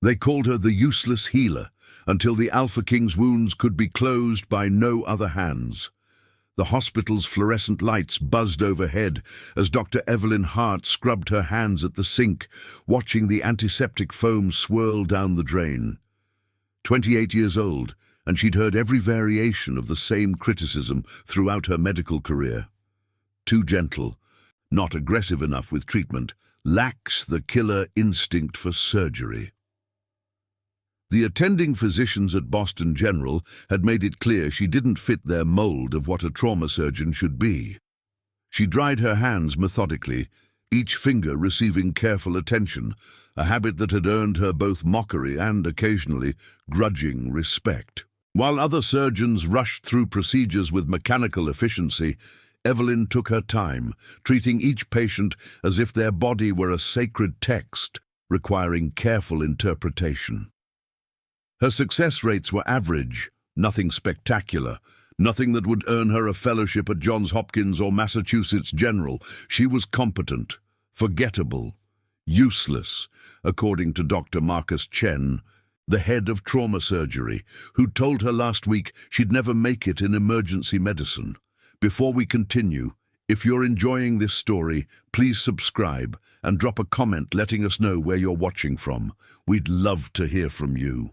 They called her the useless healer until the Alpha King's wounds could be closed by no other hands. The hospital's fluorescent lights buzzed overhead as Dr. Evelyn Hart scrubbed her hands at the sink, watching the antiseptic foam swirl down the drain. 28 years old, and she'd heard every variation of the same criticism throughout her medical career. Too gentle, not aggressive enough with treatment, lacks the killer instinct for surgery. The attending physicians at Boston General had made it clear she didn't fit their mold of what a trauma surgeon should be. She dried her hands methodically, each finger receiving careful attention, a habit that had earned her both mockery and, occasionally, grudging respect. While other surgeons rushed through procedures with mechanical efficiency, Evelyn took her time, treating each patient as if their body were a sacred text, requiring careful interpretation. Her success rates were average, nothing spectacular, nothing that would earn her a fellowship at Johns Hopkins or Massachusetts General. She was competent, forgettable, useless, according to Dr. Marcus Chen, the head of trauma surgery, who told her last week she'd never make it in emergency medicine. Before we continue, if you're enjoying this story, please subscribe and drop a comment letting us know where you're watching from. We'd love to hear from you.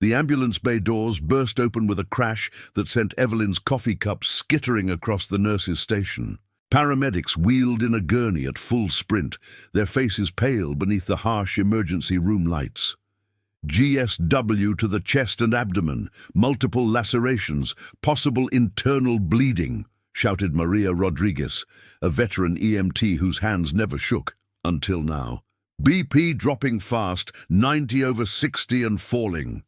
The ambulance bay doors burst open with a crash that sent Evelyn's coffee cup skittering across the nurse's station. Paramedics wheeled in a gurney at full sprint, their faces pale beneath the harsh emergency room lights. GSW to the chest and abdomen, multiple lacerations, possible internal bleeding, shouted Maria Rodriguez, a veteran EMT whose hands never shook, until now. BP dropping fast, 90/60 and falling.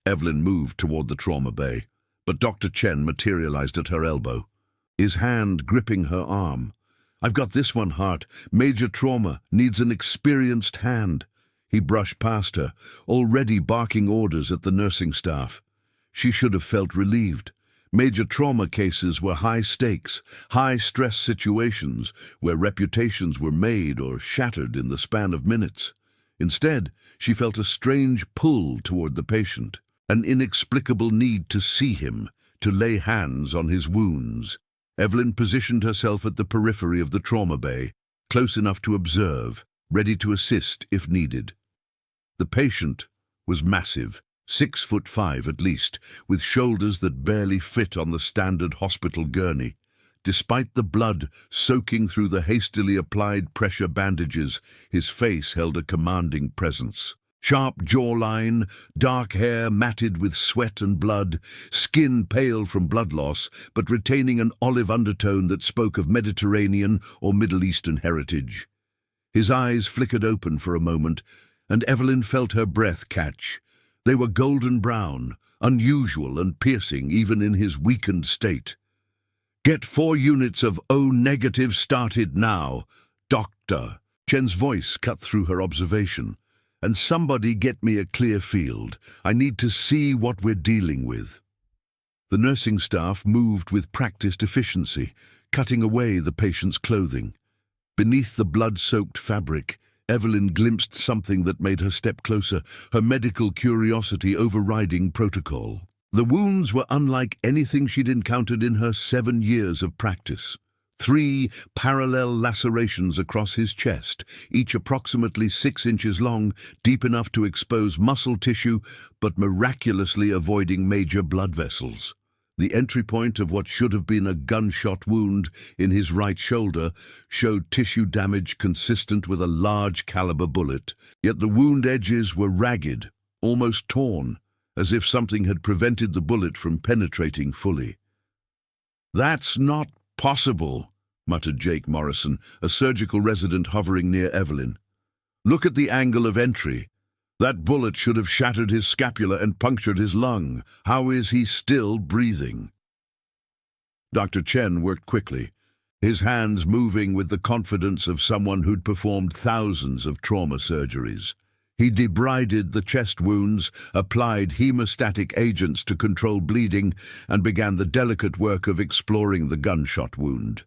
Evelyn moved toward the trauma bay, but Dr. Chen materialized at her elbow, his hand gripping her arm. "I've got this one, Hart. Major trauma, needs an experienced hand." He brushed past her, already barking orders at the nursing staff. She should have felt relieved. Major trauma cases were high stakes, high-stress situations where reputations were made or shattered in the span of minutes. Instead, she felt a strange pull toward the patient, an inexplicable need to see him, to lay hands on his wounds. Evelyn positioned herself at the periphery of the trauma bay, close enough to observe, ready to assist if needed. The patient was massive, 6'5" at least, with shoulders that barely fit on the standard hospital gurney. Despite the blood soaking through the hastily applied pressure bandages, his face held a commanding presence. Sharp jawline, dark hair matted with sweat and blood, skin pale from blood loss, but retaining an olive undertone that spoke of Mediterranean or Middle Eastern heritage. His eyes flickered open for a moment, and Evelyn felt her breath catch. They were golden brown, unusual and piercing even in his weakened state. "Get 4 units of O-negative started now, Doctor." Chen's voice cut through her observation. "And somebody get me a clear field. I need to see what we're dealing with." The nursing staff moved with practiced efficiency, cutting away the patient's clothing. Beneath the blood-soaked fabric, Evelyn glimpsed something that made her step closer, her medical curiosity overriding protocol. The wounds were unlike anything she'd encountered in her 7 years of practice. 3 parallel lacerations across his chest, each approximately 6 inches long, deep enough to expose muscle tissue, but miraculously avoiding major blood vessels. The entry point of what should have been a gunshot wound in his right shoulder showed tissue damage consistent with a large-caliber bullet, yet the wound edges were ragged, almost torn, as if something had prevented the bullet from penetrating fully. "That's not possible," muttered Jake Morrison, a surgical resident hovering near Evelyn. "Look at the angle of entry. That bullet should have shattered his scapula and punctured his lung. How is he still breathing?" Dr. Chen worked quickly, his hands moving with the confidence of someone who'd performed thousands of trauma surgeries. He debrided the chest wounds, applied hemostatic agents to control bleeding, and began the delicate work of exploring the gunshot wound.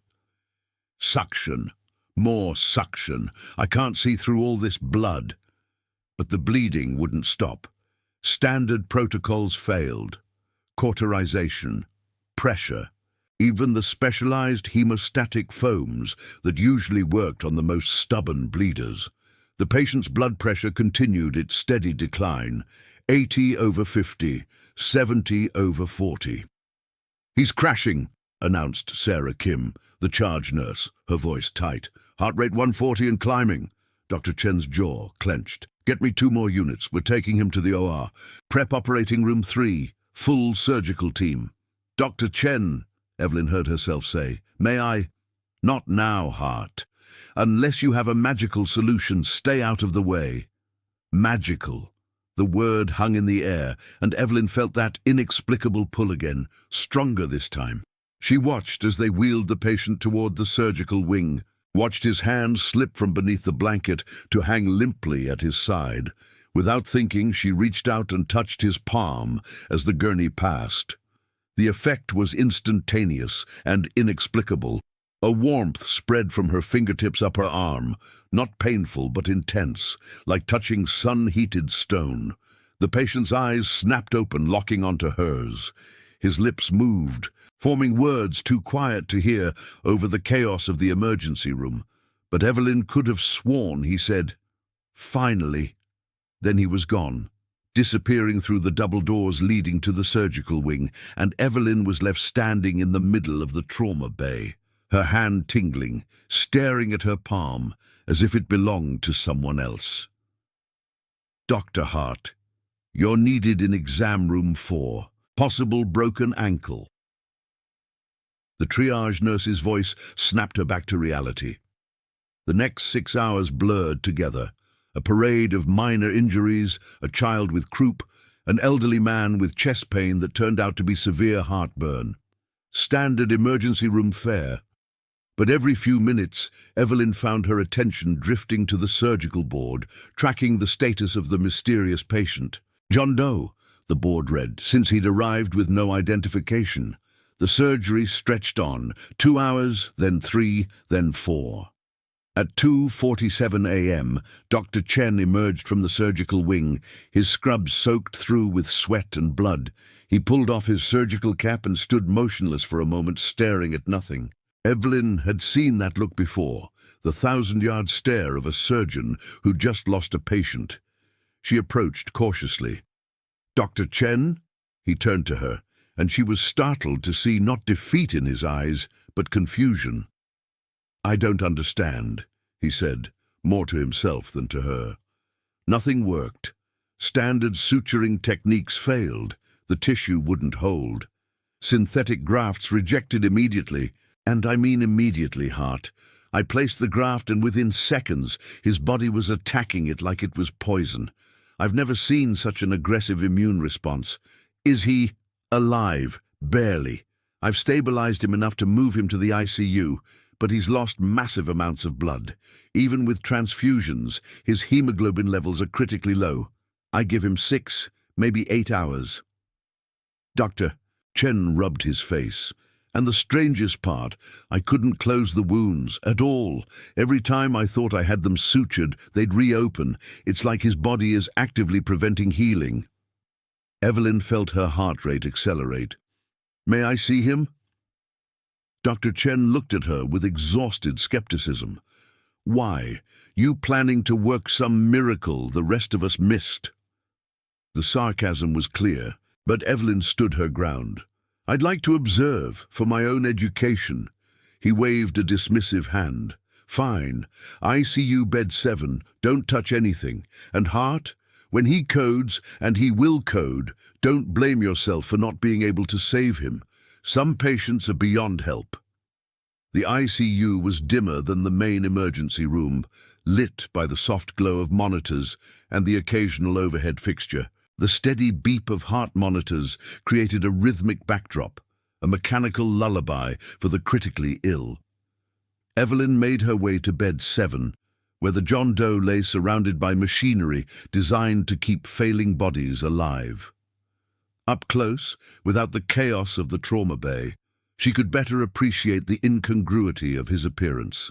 "Suction. More suction. I can't see through all this blood." But the bleeding wouldn't stop. Standard protocols failed. Cauterization, pressure, even the specialized hemostatic foams that usually worked on the most stubborn bleeders. The patient's blood pressure continued its steady decline, 80 over 50, 70 over 40. "He's crashing," announced Sarah Kim, the charge nurse, her voice tight. "Heart rate 140 and climbing." Dr. Chen's jaw clenched. "Get me 2 more units. We're taking him to the OR. Prep operating room 3, full surgical team." "Dr. Chen," Evelyn heard herself say, "may I—" "Not now, Hart. Unless you have a magical solution, stay out of the way." Magical. The word hung in the air, and Evelyn felt that inexplicable pull again, stronger this time. She watched as they wheeled the patient toward the surgical wing, watched his hand slip from beneath the blanket to hang limply at his side. Without thinking, she reached out and touched his palm as the gurney passed. The effect was instantaneous and inexplicable. A warmth spread from her fingertips up her arm, not painful but intense, like touching sun-heated stone. The patient's eyes snapped open, locking onto hers. His lips moved, forming words too quiet to hear over the chaos of the emergency room. But Evelyn could have sworn he said, "Finally." Then he was gone, disappearing through the double doors leading to the surgical wing, and Evelyn was left standing in the middle of the trauma bay, her hand tingling, staring at her palm as if it belonged to someone else. "Dr. Hart, you're needed in exam room 4. Possible broken ankle." The triage nurse's voice snapped her back to reality. The next 6 hours blurred together. A parade of minor injuries, a child with croup, an elderly man with chest pain that turned out to be severe heartburn. Standard emergency room fare. But every few minutes, Evelyn found her attention drifting to the surgical board, tracking the status of the mysterious patient. "John Doe," the board read, since he'd arrived with no identification. The surgery stretched on, 2 hours, then 3, then 4. At 2:47 a.m., Dr. Chen emerged from the surgical wing, his scrubs soaked through with sweat and blood. He pulled off his surgical cap and stood motionless for a moment, staring at nothing. Evelyn had seen that look before, the 1,000-yard stare of a surgeon who'd just lost a patient. She approached cautiously. "Dr. Chen?" He turned to her, and she was startled to see not defeat in his eyes, but confusion. "I don't understand," he said, more to himself than to her. Nothing worked. Standard suturing techniques failed. The tissue wouldn't hold. Synthetic grafts rejected immediately, and I mean immediately, Hart. I placed the graft and within seconds his body was attacking it like it was poison. I've never seen such an aggressive immune response. Is he alive? Barely. I've stabilized him enough to move him to the ICU, but he's lost massive amounts of blood. Even with transfusions, his hemoglobin levels are critically low. I give him 6, maybe 8 hours. "Doctor," Chen rubbed his face. "And the strangest part, I couldn't close the wounds at all. Every time I thought I had them sutured, they'd reopen. It's like his body is actively preventing healing." Evelyn felt her heart rate accelerate. "May I see him?" Dr. Chen looked at her with exhausted skepticism. "Why? You planning to work some miracle the rest of us missed?" The sarcasm was clear, but Evelyn stood her ground. "I'd like to observe, for my own education." He waved a dismissive hand. "Fine. ICU bed 7, don't touch anything. And Hart, when he codes, and he will code, don't blame yourself for not being able to save him. Some patients are beyond help." The ICU was dimmer than the main emergency room, lit by the soft glow of monitors and the occasional overhead fixture. The steady beep of heart monitors created a rhythmic backdrop, a mechanical lullaby for the critically ill. Evelyn made her way to bed 7, where the John Doe lay surrounded by machinery designed to keep failing bodies alive. Up close, without the chaos of the trauma bay, she could better appreciate the incongruity of his appearance.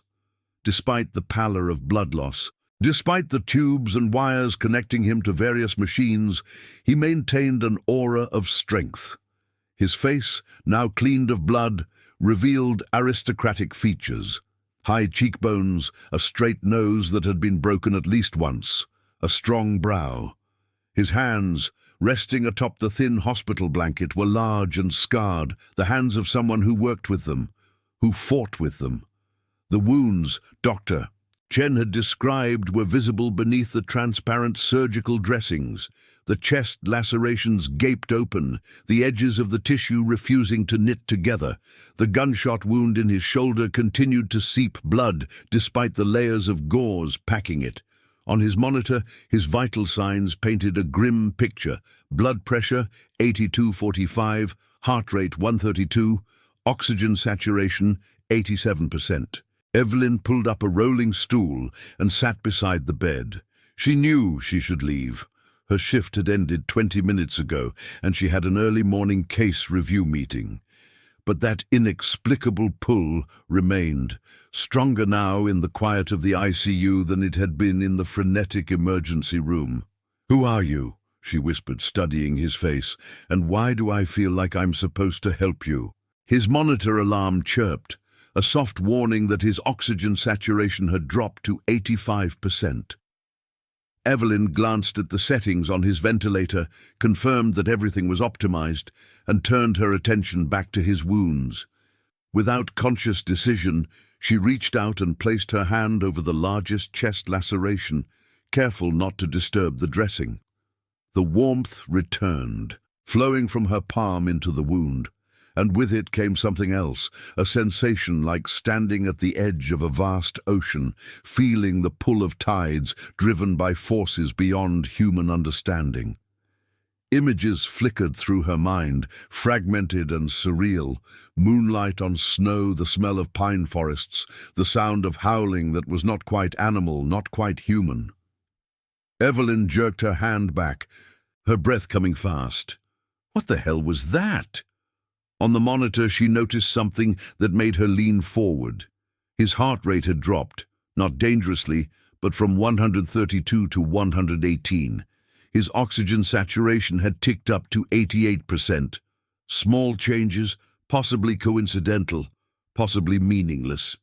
Despite the pallor of blood loss, Despite the tubes and wires connecting him to various machines, he maintained an aura of strength. His face, now cleaned of blood, revealed aristocratic features. High cheekbones, a straight nose that had been broken at least once, a strong brow. His hands, resting atop the thin hospital blanket, were large and scarred, the hands of someone who worked with them, who fought with them. The wounds Dr. Chen had described were visible beneath the transparent surgical dressings. The chest lacerations gaped open, the edges of the tissue refusing to knit together. The gunshot wound in his shoulder continued to seep blood, despite the layers of gauze packing it. On his monitor, his vital signs painted a grim picture. Blood pressure, 82/45, heart rate 132, oxygen saturation, 87%. Evelyn pulled up a rolling stool and sat beside the bed. She knew she should leave. Her shift had ended 20 minutes ago, and she had an early morning case review meeting. But that inexplicable pull remained, stronger now in the quiet of the ICU than it had been in the frenetic emergency room. "Who are you?" she whispered, studying his face. "And why do I feel like I'm supposed to help you?" His monitor alarm chirped, a soft warning that his oxygen saturation had dropped to 85%. Evelyn glanced at the settings on his ventilator, confirmed that everything was optimized, and turned her attention back to his wounds. Without conscious decision, she reached out and placed her hand over the largest chest laceration, careful not to disturb the dressing. The warmth returned, flowing from her palm into the wound, and with it came something else, a sensation like standing at the edge of a vast ocean, feeling the pull of tides driven by forces beyond human understanding. Images flickered through her mind, fragmented and surreal. Moonlight on snow, the smell of pine forests, the sound of howling that was not quite animal, not quite human. Evelyn jerked her hand back, her breath coming fast. What the hell was that? On the monitor, she noticed something that made her lean forward. His heart rate had dropped, not dangerously, but from 132 to 118. His oxygen saturation had ticked up to 88%. Small changes, possibly coincidental, possibly meaningless.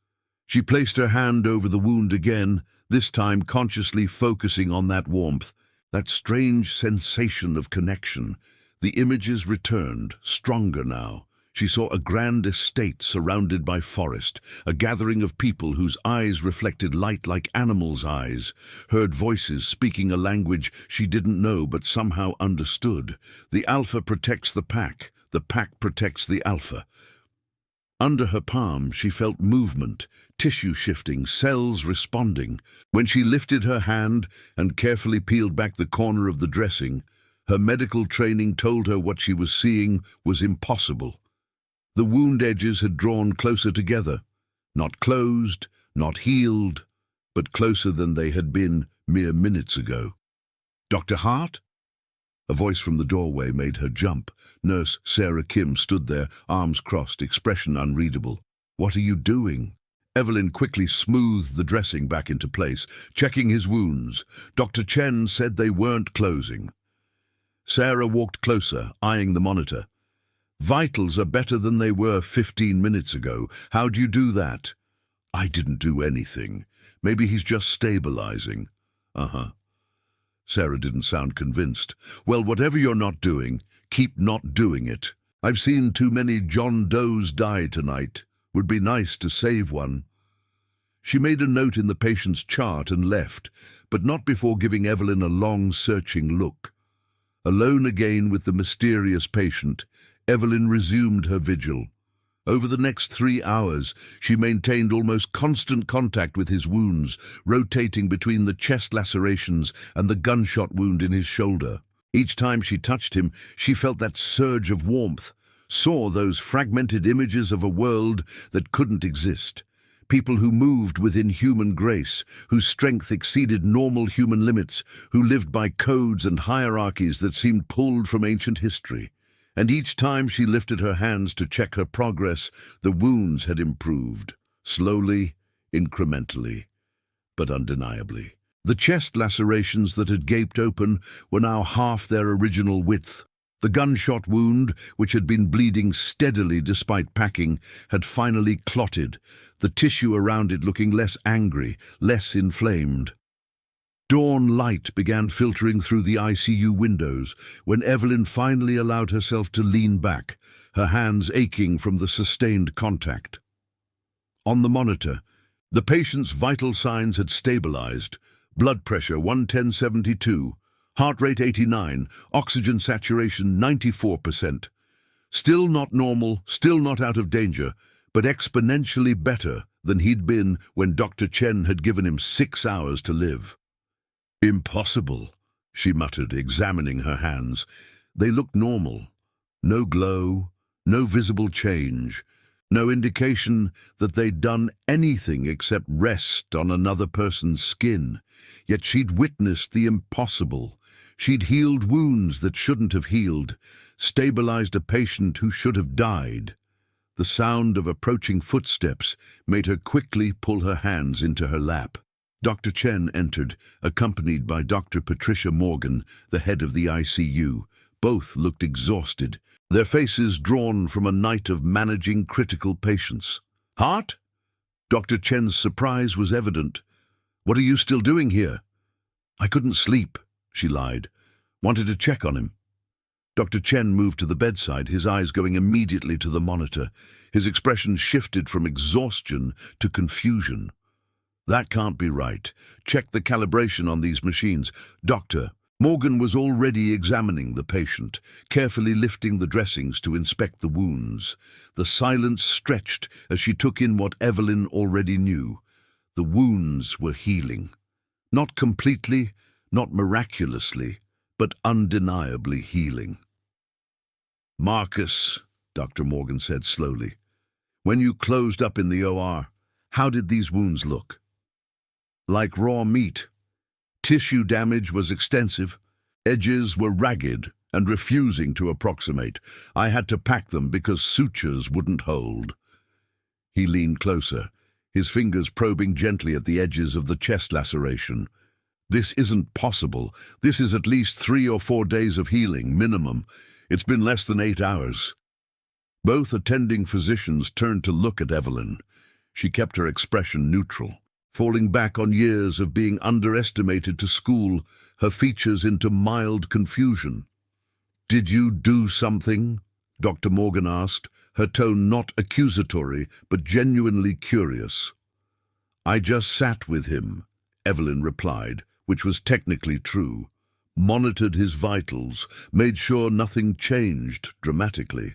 She placed her hand over the wound again, this time consciously focusing on that warmth, that strange sensation of connection. The images returned, stronger now. She saw a grand estate surrounded by forest, a gathering of people whose eyes reflected light like animals' eyes, heard voices speaking a language she didn't know but somehow understood. The alpha protects the pack protects the alpha. Under her palm, she felt movement, tissue shifting, cells responding. When she lifted her hand and carefully peeled back the corner of the dressing, her medical training told her what she was seeing was impossible. The wound edges had drawn closer together, not closed, not healed, but closer than they had been mere minutes ago. "Dr. Hart?" A voice from the doorway made her jump. Nurse Sarah Kim stood there, arms crossed, expression unreadable. "What are you doing?" Evelyn quickly smoothed the dressing back into place, checking his wounds. Dr. Chen said they weren't closing. Sarah walked closer, eyeing the monitor. "Vitals are better than they were 15 minutes ago. How'd you do that?" "I didn't do anything. Maybe he's just stabilizing." "Uh-huh." Sarah didn't sound convinced. "Well, whatever you're not doing, keep not doing it. I've seen too many John Does die tonight. Would be nice to save one." She made a note in the patient's chart and left, but not before giving Evelyn a long, searching look. Alone again with the mysterious patient, Evelyn resumed her vigil. Over the next 3 hours, she maintained almost constant contact with his wounds, rotating between the chest lacerations and the gunshot wound in his shoulder. Each time she touched him, she felt that surge of warmth, saw those fragmented images of a world that couldn't exist. People who moved within human grace, whose strength exceeded normal human limits, who lived by codes and hierarchies that seemed pulled from ancient history. And each time she lifted her hands to check her progress, the wounds had improved, slowly, incrementally, but undeniably. The chest lacerations that had gaped open were now half their original width. The gunshot wound, which had been bleeding steadily despite packing, had finally clotted, the tissue around it looking less angry, less inflamed. Dawn light began filtering through the ICU windows when Evelyn finally allowed herself to lean back, her hands aching from the sustained contact. On the monitor, the patient's vital signs had stabilized. Blood pressure 110/72, heart rate 89, oxygen saturation 94%. Still not normal, still not out of danger, but exponentially better than he'd been when Dr. Chen had given him 6 hours to live. "Impossible," she muttered, examining her hands. They looked normal. No glow, no visible change, no indication that they'd done anything except rest on another person's skin. Yet she'd witnessed the impossible. She'd healed wounds that shouldn't have healed, stabilized a patient who should have died. The sound of approaching footsteps made her quickly pull her hands into her lap. Dr. Chen entered, accompanied by Dr. Patricia Morgan, the head of the ICU. Both looked exhausted, their faces drawn from a night of managing critical patients. "Heart?" Dr. Chen's surprise was evident. "What are you still doing here?" "I couldn't sleep," she lied. "Wanted to check on him." Dr. Chen moved to the bedside, his eyes going immediately to the monitor. His expression shifted from exhaustion to confusion. "That can't be right. Check the calibration on these machines." "Doctor." Morgan was already examining the patient, carefully lifting the dressings to inspect the wounds. The silence stretched as she took in what Evelyn already knew. The wounds were healing. Not completely, not miraculously, but undeniably healing. "Marcus," Dr. Morgan said slowly, "when you closed up in the OR, how did these wounds look?" "Like raw meat. Tissue damage was extensive. Edges were ragged and refusing to approximate. I had to pack them because sutures wouldn't hold." He leaned closer, his fingers probing gently at the edges of the chest laceration. "This isn't possible. This is at least 3 or 4 days of healing, minimum. It's been less than 8 hours. Both attending physicians turned to look at Evelyn. She kept her expression neutral. Falling back on years of being underestimated to school, her features into mild confusion. "Did you do something?" Dr. Morgan asked, her tone not accusatory, but genuinely curious. "I just sat with him," Evelyn replied, which was technically true. "Monitored his vitals, made sure nothing changed dramatically."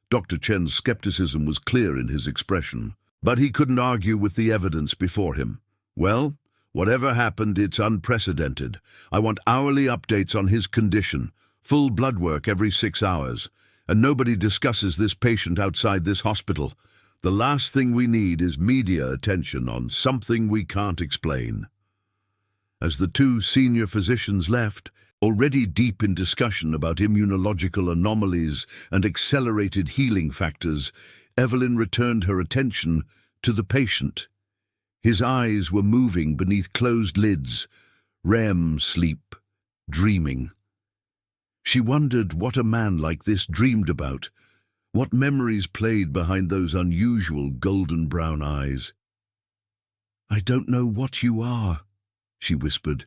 Dr. Chen's skepticism was clear in his expression. But he couldn't argue with the evidence before him. "Well, whatever happened, it's unprecedented. I want hourly updates on his condition, full blood work every 6 hours. And nobody discusses this patient outside this hospital. The last thing we need is media attention on something we can't explain." As the 2 senior physicians left, already deep in discussion about immunological anomalies and accelerated healing factors, Evelyn returned her attention to the patient. His eyes were moving beneath closed lids, REM sleep, dreaming. She wondered what a man like this dreamed about, what memories played behind those unusual golden brown eyes. "I don't know what you are," she whispered,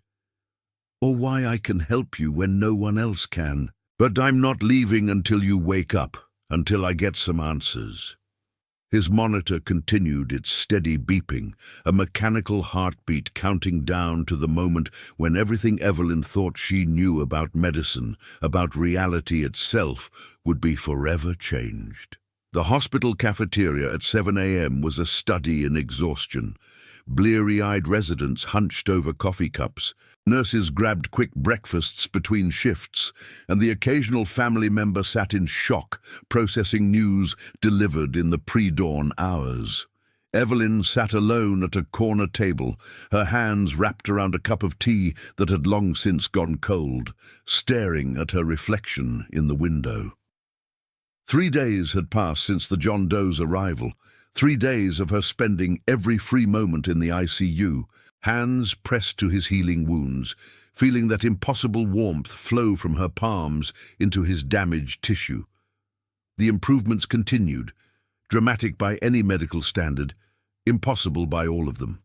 "or why I can help you when no one else can. But I'm not leaving until you wake up. Until I get some answers." His monitor continued its steady beeping, a mechanical heartbeat counting down to the moment when everything Evelyn thought she knew about medicine, about reality itself, would be forever changed. The hospital cafeteria at 7 a.m. was a study in exhaustion. Bleary-eyed residents hunched over coffee cups. Nurses grabbed quick breakfasts between shifts, and the occasional family member sat in shock, processing news delivered in the pre-dawn hours. Evelyn sat alone at a corner table, her hands wrapped around a cup of tea that had long since gone cold, staring at her reflection in the window. 3 days had passed since the John Doe's arrival, 3 days of her spending every free moment in the ICU. hands pressed to his healing wounds, feeling that impossible warmth flow from her palms into his damaged tissue. The improvements continued, dramatic by any medical standard, impossible by all of them.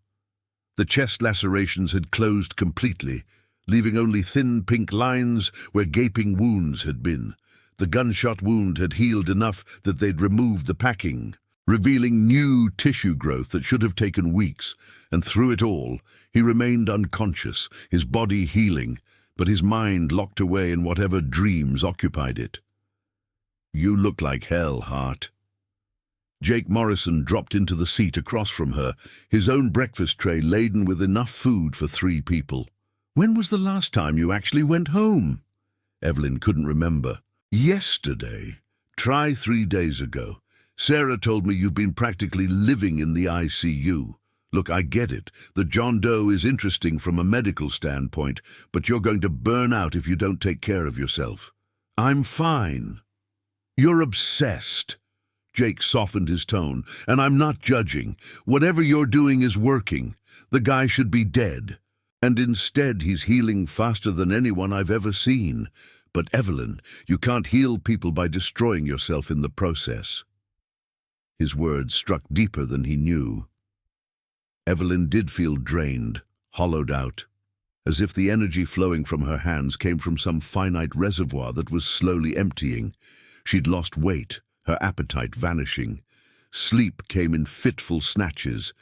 The chest lacerations had closed completely, leaving only thin pink lines where gaping wounds had been. The gunshot wound had healed enough that they'd removed the packing, revealing new tissue growth that should have taken weeks, and through it all, he remained unconscious, his body healing, but his mind locked away in whatever dreams occupied it. "You look like hell, Hart." Jake Morrison dropped into the seat across from her, his own breakfast tray laden with enough food for 3 people. "When was the last time you actually went home?" Evelyn couldn't remember. "Yesterday. Try 3 days ago. Sarah told me you've been practically living in the ICU. Look, I get it. The John Doe is interesting from a medical standpoint, but you're going to burn out if you don't take care of yourself." "I'm fine." "You're obsessed." Jake softened his tone. "And I'm not judging. Whatever you're doing is working. The guy should be dead. And instead he's healing faster than anyone I've ever seen. But Evelyn, you can't heal people by destroying yourself in the process." His words struck deeper than he knew. Evelyn did feel drained, hollowed out, as if the energy flowing from her hands came from some finite reservoir that was slowly emptying. She'd lost weight, her appetite vanishing. Sleep came in fitful snatches,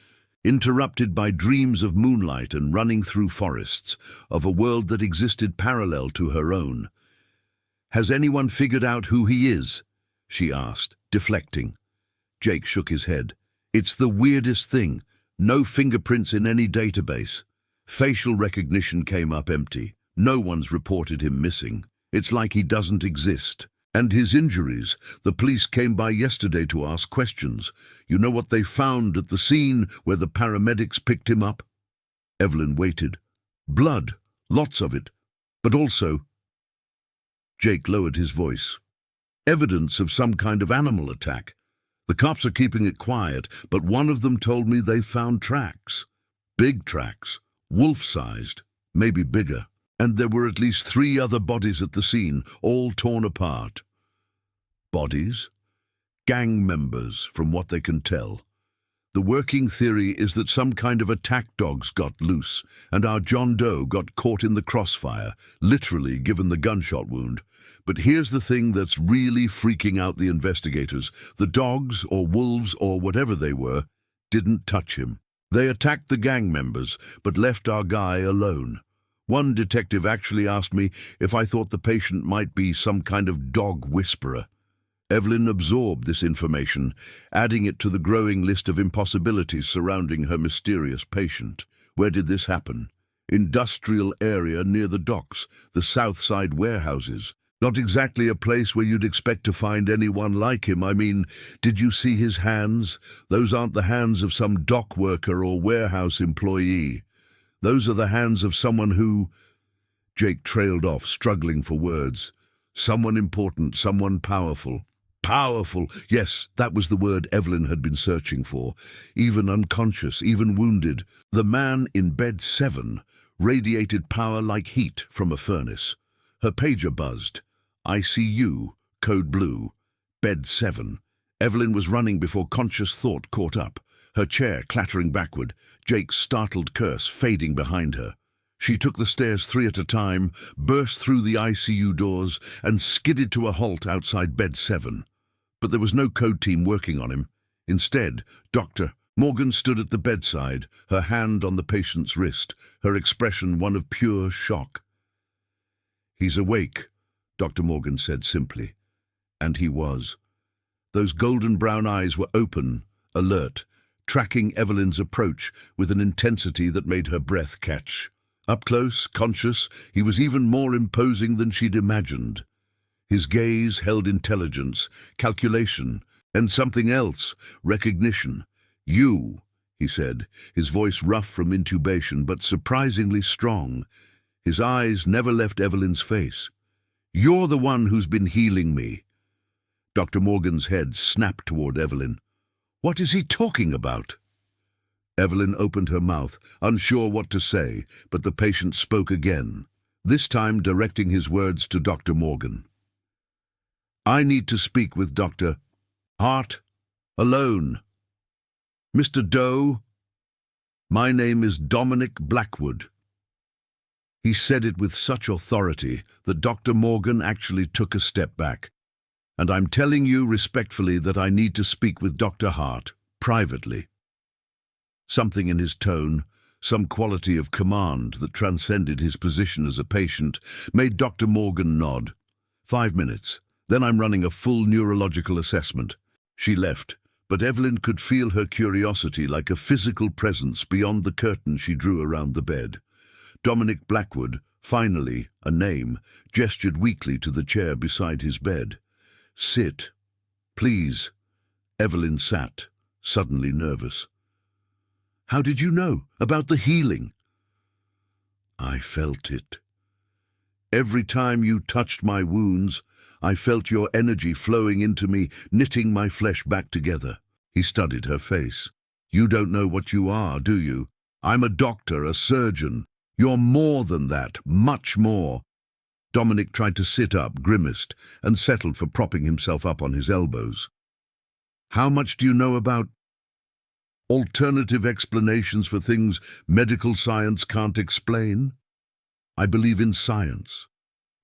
interrupted by dreams of moonlight and running through forests, of a world that existed parallel to her own. "Has anyone figured out who he is?" she asked, deflecting. Jake shook his head. "It's the weirdest thing. No fingerprints in any database. Facial recognition came up empty. No one's reported him missing. It's like he doesn't exist. And his injuries, the police came by yesterday to ask questions. You know what they found at the scene where the paramedics picked him up?" Evelyn waited. "Blood, lots of it. But also—" Jake lowered his voice. "Evidence of some kind of animal attack. The cops are keeping it quiet, but one of them told me they found tracks. Big tracks, wolf-sized, maybe bigger. And there were at least 3 other bodies at the scene, all torn apart." Bodies? Gang members, from what they can tell. The working theory is that some kind of attack dogs got loose, and our John Doe got caught in the crossfire, literally given the gunshot wound. But here's the thing that's really freaking out the investigators. The dogs, or wolves, or whatever they were, didn't touch him. They attacked the gang members, but left our guy alone. One detective actually asked me if I thought the patient might be some kind of dog whisperer. Evelyn absorbed this information, adding it to the growing list of impossibilities surrounding her mysterious patient. Where did this happen? Industrial area near the docks, the South Side warehouses. Not exactly a place where you'd expect to find anyone like him. I mean, did you see his hands? Those aren't the hands of some dock worker or warehouse employee. Those are the hands of someone who—" Jake trailed off, struggling for words. "Someone important, someone powerful." Powerful! Yes, that was the word Evelyn had been searching for. Even unconscious, even wounded. The man in bed 7 radiated power like heat from a furnace. Her pager buzzed. ICU, code blue, bed 7. Evelyn was running before conscious thought caught up, her chair clattering backward, Jake's startled curse fading behind her. She took the stairs 3 at a time, burst through the ICU doors, and skidded to a halt outside bed 7. But there was no code team working on him. Instead, Dr. Morgan stood at the bedside, her hand on the patient's wrist, her expression one of pure shock. "He's awake," Dr. Morgan said simply. And he was. Those golden brown eyes were open, alert, tracking Evelyn's approach with an intensity that made her breath catch. Up close, conscious, he was even more imposing than she'd imagined. His gaze held intelligence, calculation, and something else, recognition. "You," he said, his voice rough from intubation but surprisingly strong. His eyes never left Evelyn's face. "You're the one who's been healing me." Dr. Morgan's head snapped toward Evelyn. "What is he talking about?" Evelyn opened her mouth, unsure what to say, but the patient spoke again, this time directing his words to Dr. Morgan. "I need to speak with Dr. Hart, alone. Mr. Doe, my name is Dominic Blackwood." He said it with such authority that Dr. Morgan actually took a step back. "And I'm telling you respectfully that I need to speak with Dr. Hart, privately." Something in his tone, some quality of command that transcended his position as a patient, made Dr. Morgan nod. 5 minutes, then I'm running a full neurological assessment." She left, but Evelyn could feel her curiosity like a physical presence beyond the curtain she drew around the bed. Dominic Blackwood, finally, a name, gestured weakly to the chair beside his bed. "Sit, please." Evelyn sat, suddenly nervous. "How did you know about the healing?" "I felt it. Every time you touched my wounds, I felt your energy flowing into me, knitting my flesh back together." He studied her face. "You don't know what you are, do you? I'm a doctor, a surgeon. You're more than that, much more." Dominic tried to sit up, grimaced, and settled for propping himself up on his elbows. "How much do you know about alternative explanations for things medical science can't explain? I believe in science,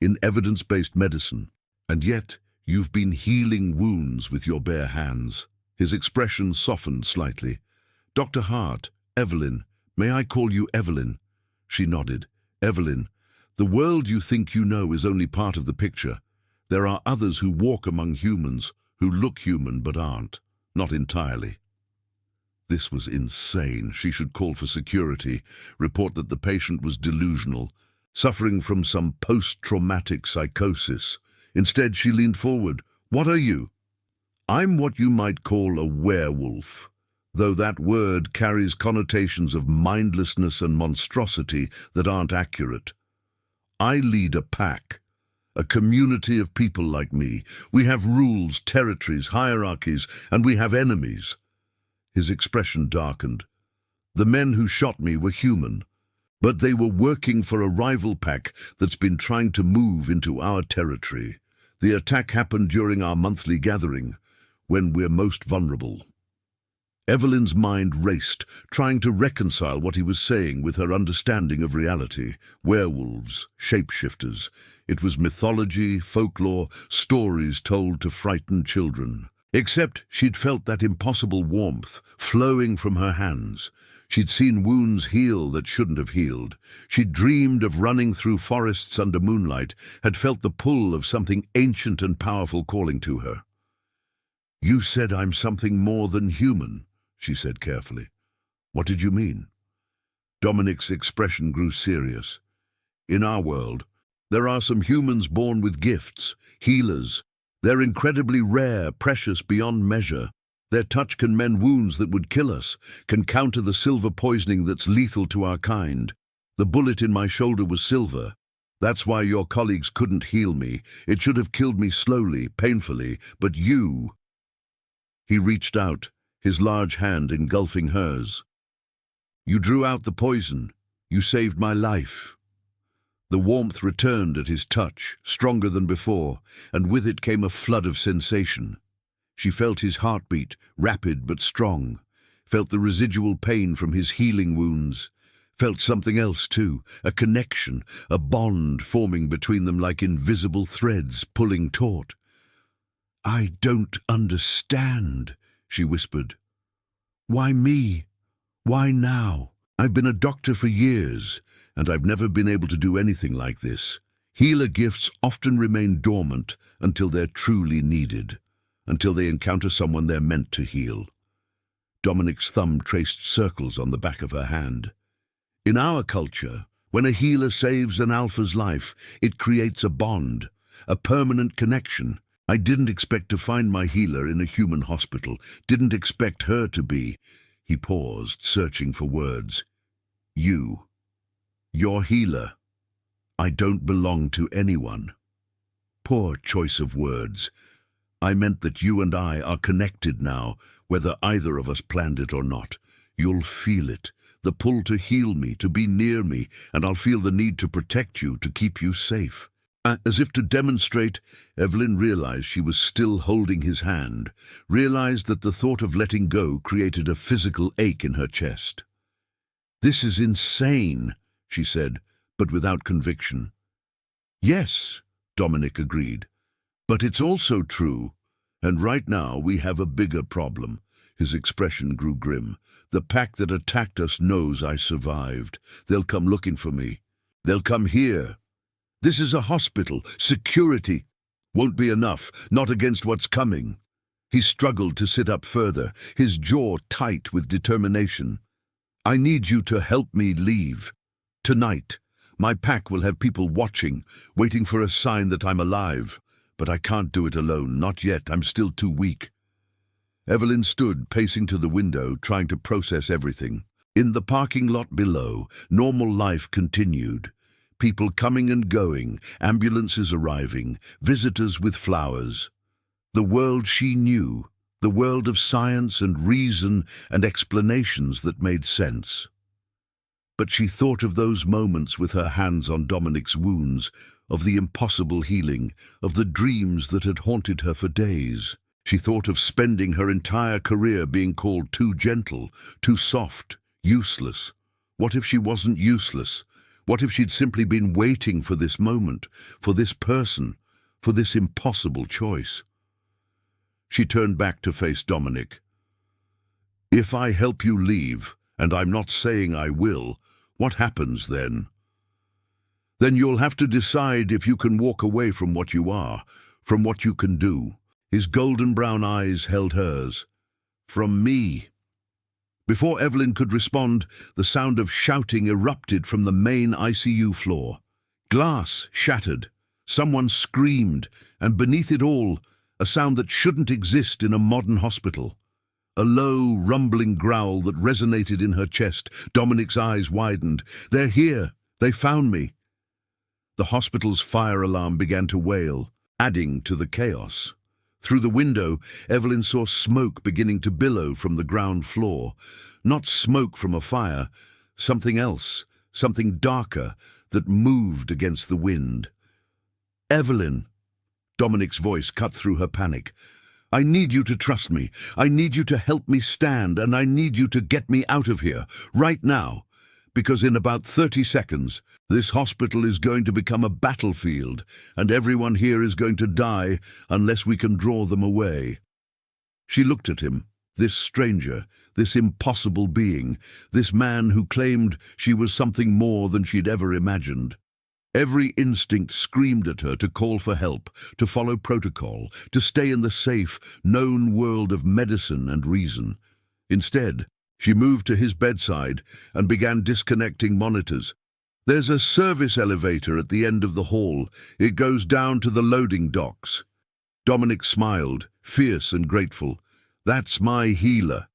in evidence-based medicine, and yet you've been healing wounds with your bare hands." His expression softened slightly. "Dr. Hart, Evelyn, may I call you Evelyn?" She nodded. "Evelyn, the world you think you know is only part of the picture. There are others who walk among humans, who look human but aren't, not entirely." This was insane. She should call for security, report that the patient was delusional, suffering from some post-traumatic psychosis. Instead, she leaned forward. "What are you?" "I'm what you might call a werewolf, though that word carries connotations of mindlessness and monstrosity that aren't accurate. I lead a pack, a community of people like me. We have rules, territories, hierarchies, and we have enemies." His expression darkened. "The men who shot me were human, but they were working for a rival pack that's been trying to move into our territory. The attack happened during our monthly gathering, when we're most vulnerable." Evelyn's mind raced, trying to reconcile what he was saying with her understanding of reality. Werewolves, shapeshifters. It was mythology, folklore, stories told to frighten children. Except she'd felt that impossible warmth flowing from her hands. She'd seen wounds heal that shouldn't have healed. She'd dreamed of running through forests under moonlight, had felt the pull of something ancient and powerful calling to her. "You said I'm something more than human," she said carefully. "What did you mean?" Dominic's expression grew serious. "In our world, there are some humans born with gifts, healers. They're incredibly rare, precious beyond measure. Their touch can mend wounds that would kill us, can counter the silver poisoning that's lethal to our kind. The bullet in my shoulder was silver. That's why your colleagues couldn't heal me. It should have killed me slowly, painfully, but you—" He reached out, his large hand engulfing hers. "You drew out the poison. You saved my life." The warmth returned at his touch, stronger than before, and with it came a flood of sensation. She felt his heartbeat, rapid but strong, felt the residual pain from his healing wounds, felt something else too, a connection, a bond forming between them like invisible threads pulling taut. "I don't understand," she whispered. "Why me? Why now? I've been a doctor for years, and I've never been able to do anything like this. Healer gifts often remain dormant until they're truly needed, until they encounter someone they're meant to heal." Dominic's thumb traced circles on the back of her hand. "In our culture, when a healer saves an alpha's life, it creates a bond, a permanent connection. I didn't expect to find my healer in a human hospital, didn't expect her to be—" He paused, searching for words. "You. Your healer. I don't belong to anyone." Poor choice of words. "I meant that you and I are connected now, whether either of us planned it or not. You'll feel it, the pull to heal me, to be near me, and I'll feel the need to protect you, to keep you safe." As if to demonstrate, Evelyn realized she was still holding his hand, realized that the thought of letting go created a physical ache in her chest. "This is insane," she said, but without conviction. "Yes," Dominic agreed, "but it's also true. And right now we have a bigger problem." His expression grew grim. "The pack that attacked us knows I survived. They'll come looking for me. They'll come here. This is a hospital. Security won't be enough, not against what's coming." He struggled to sit up further, his jaw tight with determination. "I need you to help me leave. Tonight, my pack will have people watching, waiting for a sign that I'm alive. But I can't do it alone, not yet. I'm still too weak." Evelyn stood, pacing to the window, trying to process everything. In the parking lot below, normal life continued. People coming and going, ambulances arriving, visitors with flowers. The world she knew, the world of science and reason and explanations that made sense. But she thought of those moments with her hands on Dominic's wounds, of the impossible healing, of the dreams that had haunted her for days. She thought of spending her entire career being called too gentle, too soft, useless. What if she wasn't useless? What if she'd simply been waiting for this moment, for this person, for this impossible choice? She turned back to face Dominic. "If I help you leave, and I'm not saying I will, what happens then?" "Then you'll have to decide if you can walk away from what you are, from what you can do." His golden brown eyes held hers. "From me." Before Evelyn could respond, the sound of shouting erupted from the main ICU floor. Glass shattered. Someone screamed, and beneath it all, a sound that shouldn't exist in a modern hospital. A low, rumbling growl that resonated in her chest. Dominic's eyes widened. "They're here. They found me." The hospital's fire alarm began to wail, adding to the chaos. Through the window, Evelyn saw smoke beginning to billow from the ground floor. Not smoke from a fire, something else, something darker, that moved against the wind. "Evelyn!" Dominic's voice cut through her panic. "I need you to trust me. I need you to help me stand, and I need you to get me out of here, right now. Because in about 30 seconds, this hospital is going to become a battlefield, and everyone here is going to die unless we can draw them away." She looked at him, this stranger, this impossible being, this man who claimed she was something more than she'd ever imagined. Every instinct screamed at her to call for help, to follow protocol, to stay in the safe, known world of medicine and reason. Instead, she moved to his bedside and began disconnecting monitors. "There's a service elevator at the end of the hall. It goes down to the loading docks." Dominic smiled, fierce and grateful. "That's my healer."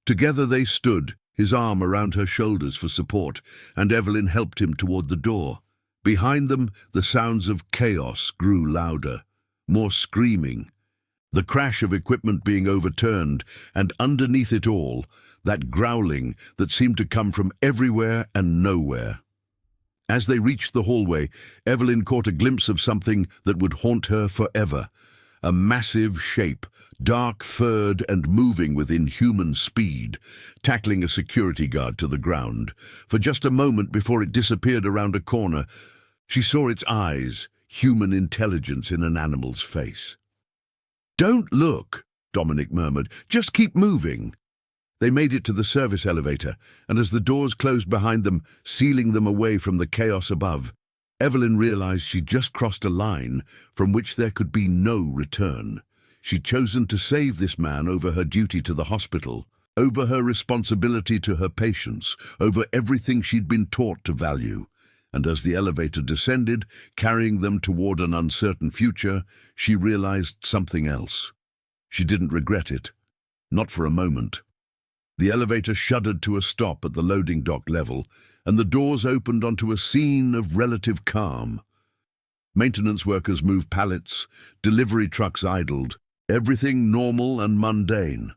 Together they stood, his arm around her shoulders for support, and Evelyn helped him toward the door. Behind them, the sounds of chaos grew louder, more screaming. The crash of equipment being overturned, and underneath it all, that growling that seemed to come from everywhere and nowhere. As they reached the hallway, Evelyn caught a glimpse of something that would haunt her forever. A massive shape, dark-furred and moving with inhuman speed, tackling a security guard to the ground. For just a moment before it disappeared around a corner, she saw its eyes, human intelligence in an animal's face. "Don't look," Dominic murmured. "Just keep moving." They made it to the service elevator, and as the doors closed behind them, sealing them away from the chaos above, Evelyn realized she'd just crossed a line from which there could be no return. She'd chosen to save this man over her duty to the hospital, over her responsibility to her patients, over everything she'd been taught to value. And as the elevator descended, carrying them toward an uncertain future, she realized something else. She didn't regret it. Not for a moment. The elevator shuddered to a stop at the loading dock level, and the doors opened onto a scene of relative calm. Maintenance workers moved pallets, delivery trucks idled, everything normal and mundane.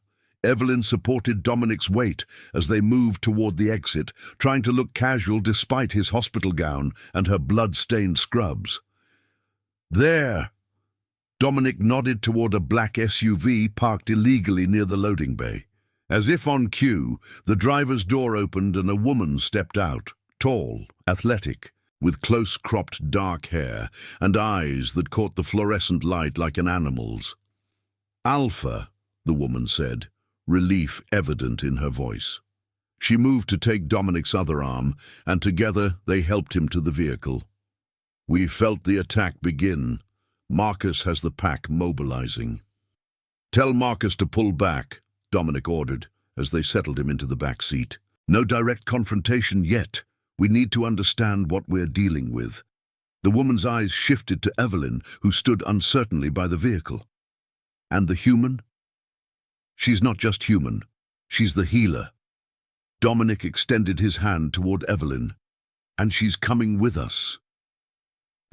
Evelyn supported Dominic's weight as they moved toward the exit, trying to look casual despite his hospital gown and her blood-stained scrubs. "There!" Dominic nodded toward a black SUV parked illegally near the loading bay. As if on cue, the driver's door opened and a woman stepped out, tall, athletic, with close-cropped dark hair and eyes that caught the fluorescent light like an animal's. "Alpha," the woman said, relief evident in her voice. She moved to take Dominic's other arm, and together they helped him to the vehicle. "We felt the attack begin. Marcus has the pack mobilizing." "Tell Marcus to pull back," Dominic ordered, as they settled him into the back seat. "No direct confrontation yet. We need to understand what we're dealing with." The woman's eyes shifted to Evelyn, who stood uncertainly by the vehicle. "And the human?" "She's not just human. She's the healer." Dominic extended his hand toward Evelyn. "And she's coming with us."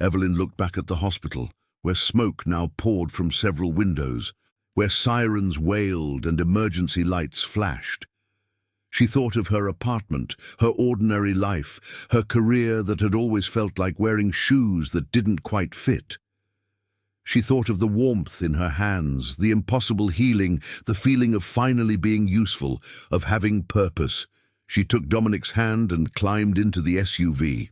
Evelyn looked back at the hospital, where smoke now poured from several windows, where sirens wailed and emergency lights flashed. She thought of her apartment, her ordinary life, her career that had always felt like wearing shoes that didn't quite fit. She thought of the warmth in her hands, the impossible healing, the feeling of finally being useful, of having purpose. She took Dominic's hand and climbed into the SUV.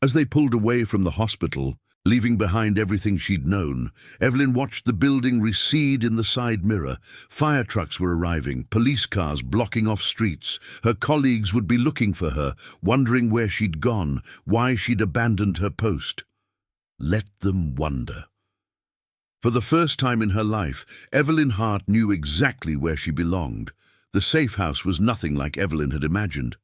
As they pulled away from the hospital, leaving behind everything she'd known, Evelyn watched the building recede in the side mirror. Fire trucks were arriving, police cars blocking off streets. Her colleagues would be looking for her, wondering where she'd gone, why she'd abandoned her post. Let them wonder. For the first time in her life, Evelyn Hart knew exactly where she belonged. The safe house was nothing like Evelyn had imagined.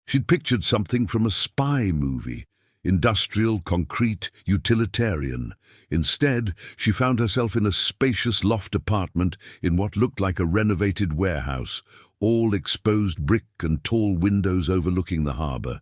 She'd pictured something from a spy movie. Industrial, concrete, utilitarian. Instead, she found herself in a spacious loft apartment in what looked like a renovated warehouse, all exposed brick and tall windows overlooking the harbour.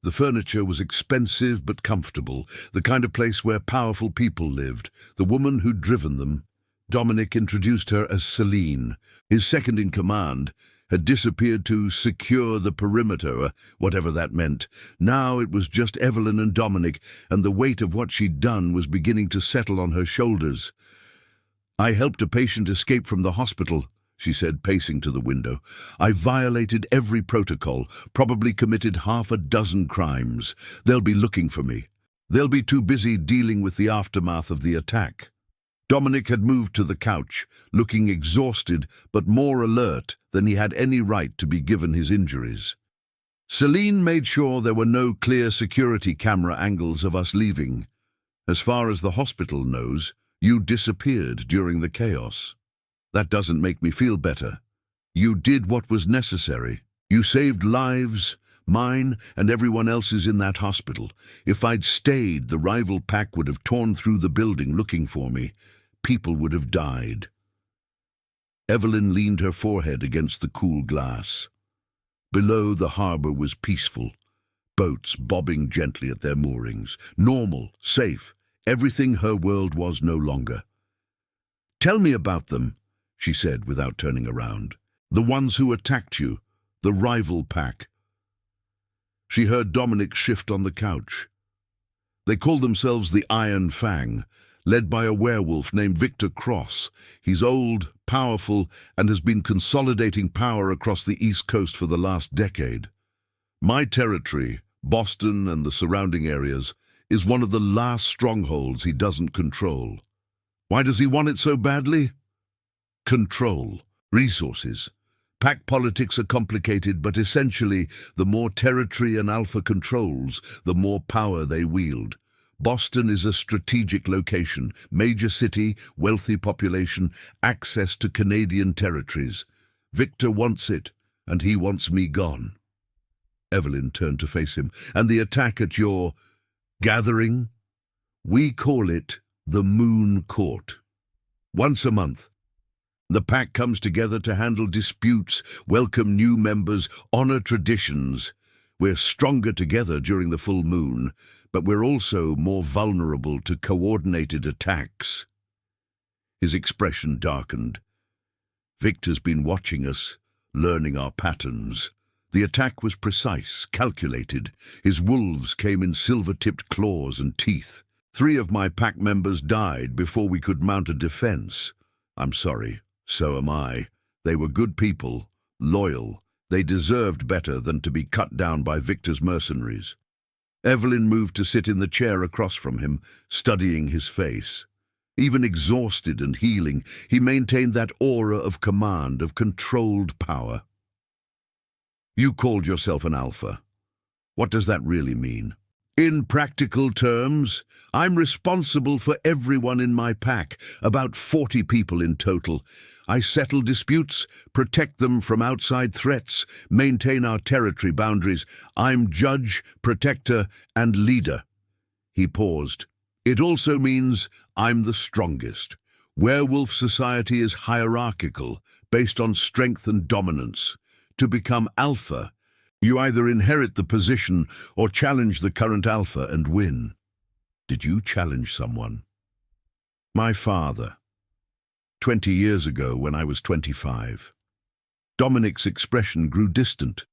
The furniture was expensive but comfortable, the kind of place where powerful people lived. The woman who'd driven them, Dominic introduced her as Celine, his second-in-command, had disappeared to secure the perimeter, whatever that meant. Now it was just Evelyn and Dominic, and the weight of what she'd done was beginning to settle on her shoulders. "I helped a patient escape from the hospital," she said, pacing to the window. "I violated every protocol, probably committed half a dozen crimes. They'll be looking for me. They'll be too busy dealing with the aftermath of the attack." Dominic had moved to the couch, looking exhausted but more alert than he had any right to be given his injuries. "Celine made sure there were no clear security camera angles of us leaving. As far as the hospital knows, you disappeared during the chaos. That doesn't make me feel better. You did what was necessary. You saved lives, mine and everyone else's in that hospital. If I'd stayed, the rival pack would have torn through the building looking for me. People would have died." Evelyn leaned her forehead against the cool glass. Below, the harbour was peaceful, boats bobbing gently at their moorings. Normal, safe, everything her world was no longer. "Tell me about them," she said without turning around. "The ones who attacked you, the rival pack." She heard Dominic shift on the couch. "They call themselves the Iron Fang, led by a werewolf named Victor Cross. He's old, powerful, and has been consolidating power across the East Coast for the last decade. My territory, Boston and the surrounding areas, is one of the last strongholds he doesn't control. Why does he want it so badly? Control, resources. Pack politics are complicated, but essentially, the more territory an alpha controls, the more power they wield. Boston is a strategic location, major city, wealthy population, access to Canadian territories. Victor wants it, and he wants me gone." Evelyn turned to face him. "And the attack at your gathering? We call it the Moon Court. Once a month, the pack comes together to handle disputes, welcome new members, honor traditions. We're stronger together during the full moon, but we're also more vulnerable to coordinated attacks." His expression darkened. Victor's been watching us, learning our patterns. The attack was precise, calculated. His wolves came in silver-tipped claws and teeth. 3 of my pack members died before we could mount a defense. I'm sorry, so am I. They were good people, loyal. They deserved better than to be cut down by Victor's mercenaries. Evelyn moved to sit in the chair across from him, studying his face. Even exhausted and healing, he maintained that aura of command, of controlled power. You called yourself an alpha. What does that really mean? In practical terms, I'm responsible for everyone in my pack, about 40 people in total. I settle disputes, protect them from outside threats, maintain our territory boundaries. I'm judge, protector, and leader. He paused. It also means I'm the strongest. Werewolf society is hierarchical, based on strength and dominance. To become alpha, you either inherit the position or challenge the current alpha and win. Did you challenge someone? My father. 20 years ago when I was 25. Dominic's expression grew distant.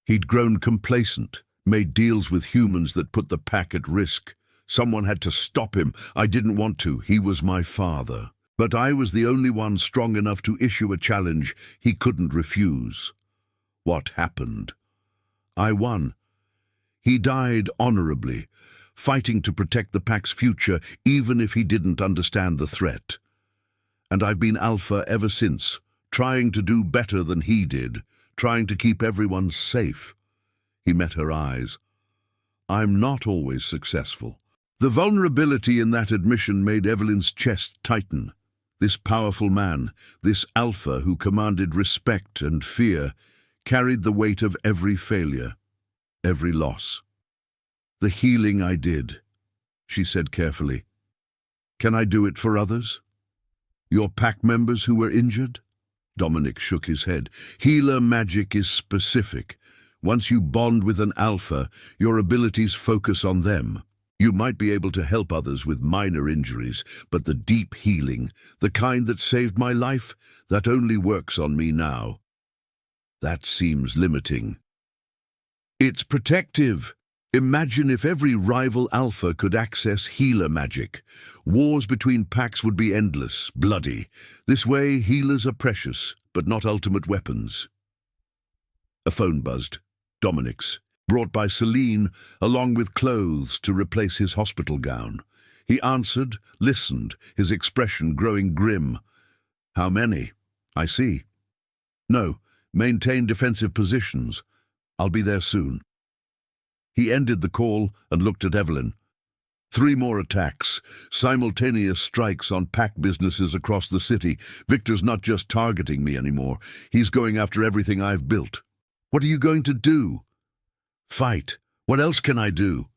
He'd grown complacent, made deals with humans that put the pack at risk. Someone had to stop him. I didn't want to. He was my father. But I was the only one strong enough to issue a challenge he couldn't refuse. What happened? I won. He died honorably, fighting to protect the pack's future even if he didn't understand the threat. And I've been alpha ever since, trying to do better than he did, trying to keep everyone safe. He met her eyes. I'm not always successful. The vulnerability in that admission made Evelyn's chest tighten. This powerful man, this alpha who commanded respect and fear, carried the weight of every failure, every loss. The healing I did, she said carefully. Can I do it for others? Your pack members who were injured? Dominic shook his head. Healer magic is specific. Once you bond with an alpha, your abilities focus on them. You might be able to help others with minor injuries, but the deep healing, the kind that saved my life, that only works on me now. That seems limiting. It's protective. Imagine if every rival alpha could access healer magic. Wars between packs would be endless, bloody. This way, healers are precious, but not ultimate weapons. A phone buzzed. Dominic's, brought by Celine, along with clothes to replace his hospital gown. He answered, listened, his expression growing grim. How many? I see. No, maintain defensive positions. I'll be there soon. He ended the call and looked at Evelyn. 3 more attacks, simultaneous strikes on pack businesses across the city. Victor's not just targeting me anymore. He's going after everything I've built. What are you going to do? Fight. What else can I do?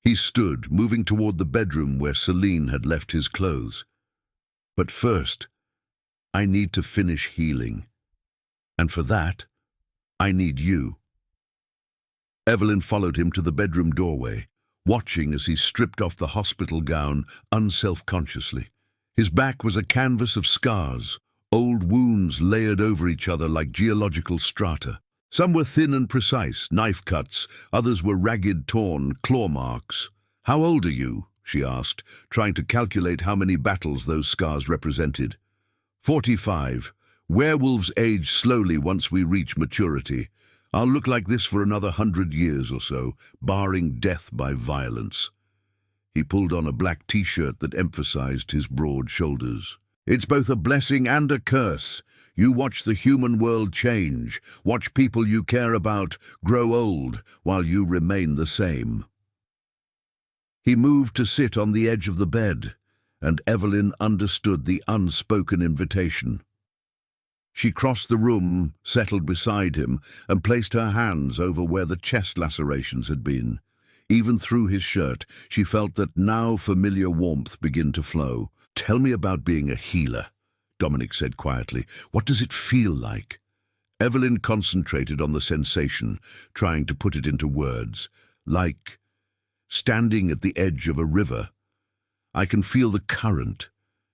He stood, moving toward the bedroom where Celine had left his clothes. But first, I need to finish healing. And for that, I need you. Evelyn followed him to the bedroom doorway, watching as he stripped off the hospital gown unself-consciously. His back was a canvas of scars, old wounds layered over each other like geological strata. Some were thin and precise, knife cuts, others were ragged, torn, claw marks. How old are you? She asked, trying to calculate how many battles those scars represented. 45. Werewolves age slowly once we reach maturity. I'll look like this for another 100 years or so, barring death by violence. He pulled on a black t-shirt that emphasized his broad shoulders. It's both a blessing and a curse. You watch the human world change, watch people you care about grow old while you remain the same. He moved to sit on the edge of the bed, and Evelyn understood the unspoken invitation. She crossed the room, settled beside him, and placed her hands over where the chest lacerations had been. Even through his shirt, she felt that now familiar warmth begin to flow. Tell me about being a healer, Dominic said quietly. What does it feel like? Evelyn concentrated on the sensation, trying to put it into words. Like standing at the edge of a river. I can feel the current,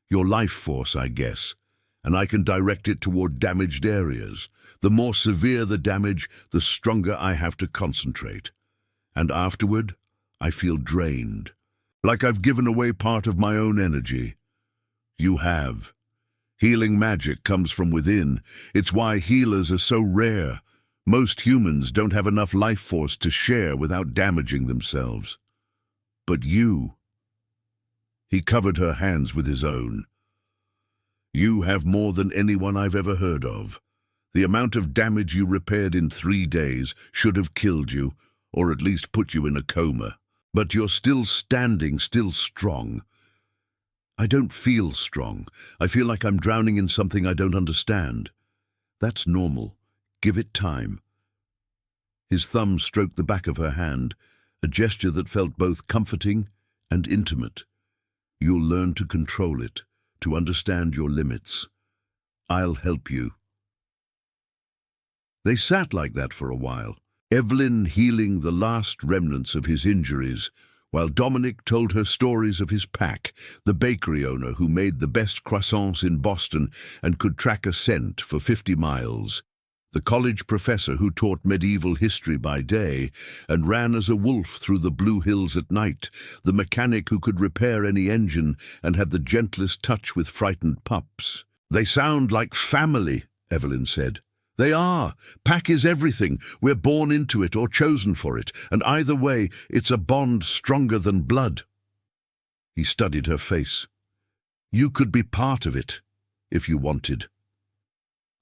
your life force, I guess. and I can direct it toward damaged areas. The more severe the damage, the stronger I have to concentrate. And afterward, I feel drained, like I've given away part of my own energy. You have. Healing magic comes from within. It's why healers are so rare. Most humans don't have enough life force to share without damaging themselves. But you... He covered her hands with his own. You have more than anyone I've ever heard of. The amount of damage you repaired in 3 days should have killed you, or at least put you in a coma. But you're still standing, still strong. I don't feel strong. I feel like I'm drowning in something I don't understand. That's normal. Give it time. His thumb stroked the back of her hand, a gesture that felt both comforting and intimate. You'll learn to control it, to understand your limits. I'll help you. They sat like that for a while, Evelyn healing the last remnants of his injuries, while Dominic told her stories of his pack, the bakery owner who made the best croissants in Boston and could track a scent for 50 miles, the college professor who taught medieval history by day and ran as a wolf through the Blue Hills at night, the mechanic who could repair any engine and had the gentlest touch with frightened pups. They sound like family, Evelyn said. They are. Pack is everything. We're born into it or chosen for it, and either way, it's a bond stronger than blood. He studied her face. You could be part of it, if you wanted.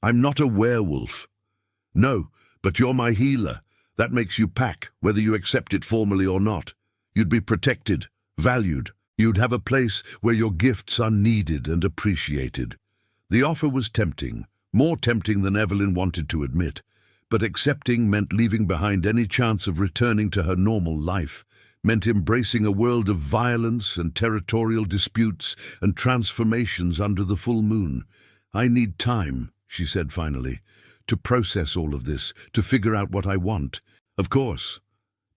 I'm not a werewolf. No, but you're my healer. That makes you Pack, whether you accept it formally or not. You'd be protected, valued. You'd have a place where your gifts are needed and appreciated. The offer was tempting, more tempting than Evelyn wanted to admit, but accepting meant leaving behind any chance of returning to her normal life, meant embracing a world of violence and territorial disputes and transformations under the full moon. I need time, she said finally, to process all of this, to figure out what I want. Of course.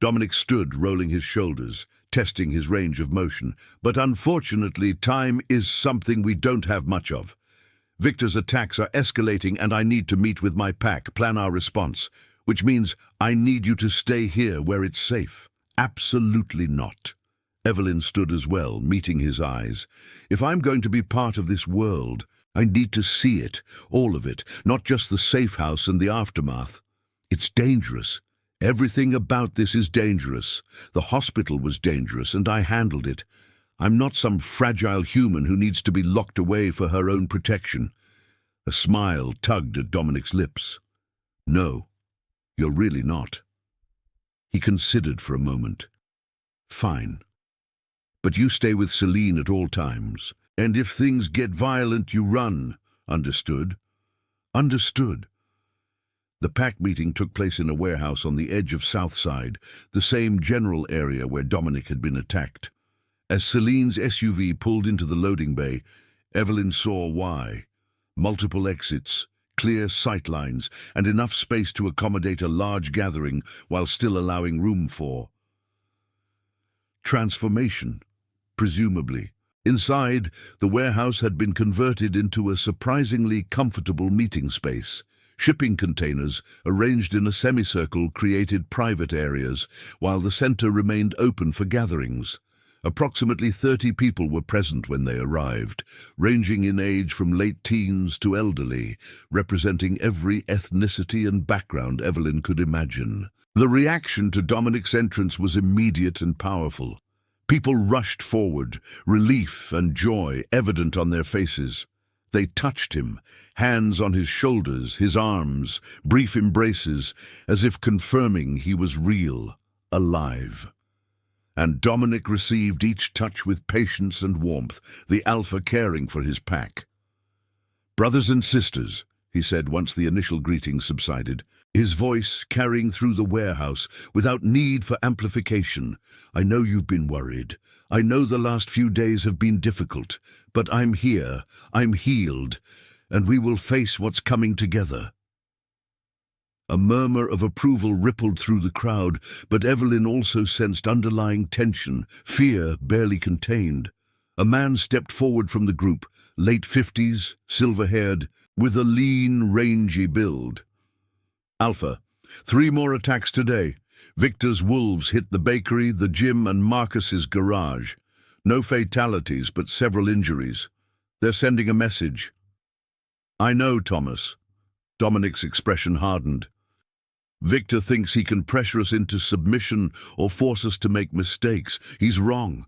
Dominic stood, rolling his shoulders, testing his range of motion. But unfortunately, time is something we don't have much of. Victor's attacks are escalating and I need to meet with my pack, plan our response, which means I need you to stay here where it's safe. Absolutely not. Evelyn stood as well, meeting his eyes. If I'm going to be part of this world, I need to see it, all of it, not just the safe house and the aftermath. It's dangerous. Everything about this is dangerous. The hospital was dangerous, and I handled it. I'm not some fragile human who needs to be locked away for her own protection. A smile tugged at Dominic's lips. No, you're really not. He considered for a moment. Fine. But you stay with Celine at all times. And if things get violent, you run. Understood? Understood. The pack meeting took place in a warehouse on the edge of Southside, the same general area where Dominic had been attacked. As Celine's SUV pulled into the loading bay, Evelyn saw why. Multiple exits, clear sight lines, and enough space to accommodate a large gathering while still allowing room for transformation, presumably. Inside, the warehouse had been converted into a surprisingly comfortable meeting space. Shipping containers, arranged in a semicircle, created private areas, while the center remained open for gatherings. Approximately 30 people were present when they arrived, ranging in age from late teens to elderly, representing every ethnicity and background Evelyn could imagine. The reaction to Dominic's entrance was immediate and powerful. People rushed forward, relief and joy evident on their faces. They touched him, hands on his shoulders, his arms, brief embraces, as if confirming he was real, alive. And Dominic received each touch with patience and warmth, the alpha caring for his pack. "Brothers and sisters," he said once the initial greetings subsided, his voice carrying through the warehouse without need for amplification. "I know you've been worried. I know the last few days have been difficult, but I'm here, I'm healed, and we will face what's coming together." A murmur of approval rippled through the crowd, but Evelyn also sensed underlying tension, fear barely contained. A man stepped forward from the group, late 50s, silver-haired, with a lean, rangy build. Alpha, 3 more attacks today. Victor's wolves hit the bakery, the gym, and Marcus's garage. No fatalities, but several injuries. They're sending a message. I know, Thomas. Dominic's expression hardened. Victor thinks he can pressure us into submission or force us to make mistakes. He's wrong.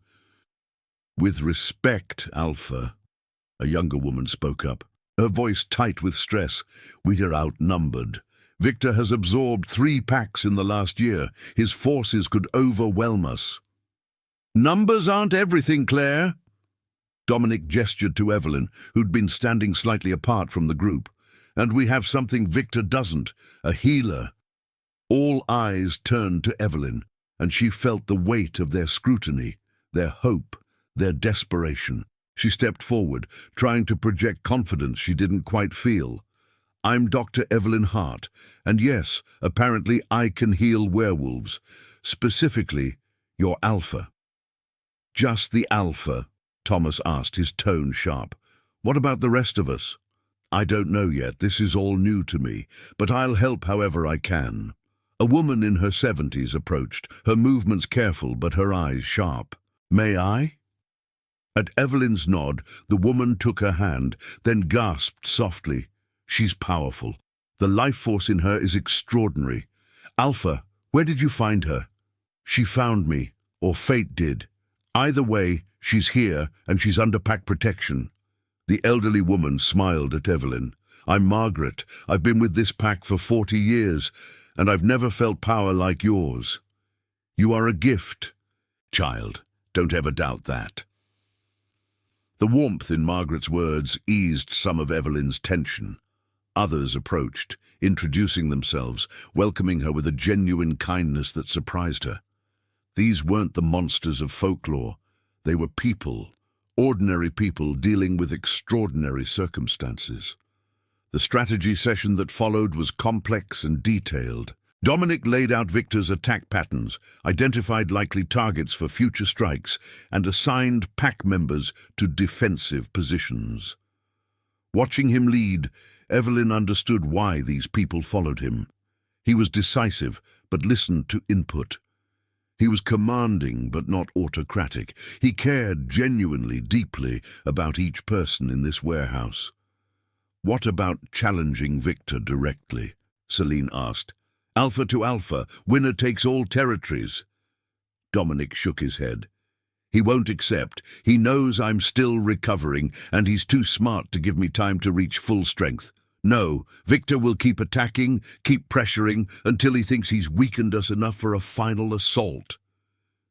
With respect, Alpha, a younger woman spoke up, her voice tight with stress. We're outnumbered. Victor has absorbed 3 packs in the last year. His forces could overwhelm us. Numbers aren't everything, Claire. Dominic gestured to Evelyn, who'd been standing slightly apart from the group. And we have something Victor doesn't, a healer. All eyes turned to Evelyn, and she felt the weight of their scrutiny, their hope, their desperation. She stepped forward, trying to project confidence she didn't quite feel. I'm Dr. Evelyn Hart, and yes, apparently I can heal werewolves. Specifically, your Alpha. Just the Alpha? Thomas asked, his tone sharp. What about the rest of us? I don't know yet, this is all new to me, but I'll help however I can. A woman in her 70s approached, her movements careful but her eyes sharp. May I? At Evelyn's nod, the woman took her hand, then gasped softly. She's powerful. The life force in her is extraordinary. Alpha, where did you find her? She found me, or fate did. Either way, she's here and she's under pack protection. The elderly woman smiled at Evelyn. I'm Margaret. I've been with this pack for 40 years, and I've never felt power like yours. You are a gift, child. Don't ever doubt that. The warmth in Margaret's words eased some of Evelyn's tension. Others approached, introducing themselves, welcoming her with a genuine kindness that surprised her. These weren't the monsters of folklore. They were people, ordinary people dealing with extraordinary circumstances. The strategy session that followed was complex and detailed. Dominic laid out Victor's attack patterns, identified likely targets for future strikes, and assigned pack members to defensive positions. Watching him lead, Evelyn understood why these people followed him. He was decisive, but listened to input. He was commanding, but not autocratic. He cared genuinely, deeply about each person in this warehouse. What about challenging Victor directly? Celine asked. Alpha to Alpha, winner takes all territories. Dominic shook his head. He won't accept. He knows I'm still recovering, and he's too smart to give me time to reach full strength. No, Victor will keep attacking, keep pressuring, until he thinks he's weakened us enough for a final assault.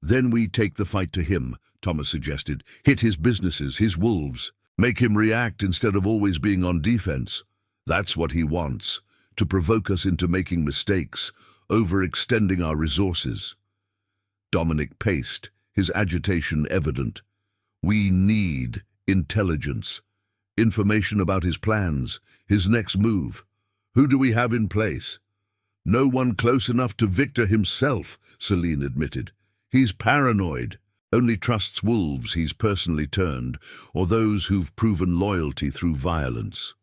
Then we take the fight to him, Thomas suggested. Hit his businesses, his wolves. Make him react instead of always being on defense. That's what he wants, to provoke us into making mistakes, overextending our resources. Dominic paced, his agitation evident. We need intelligence. Information about his plans, his next move. Who do we have in place? No one close enough to Victor himself, Celine admitted. He's paranoid, only trusts wolves he's personally turned, or those who've proven loyalty through violence.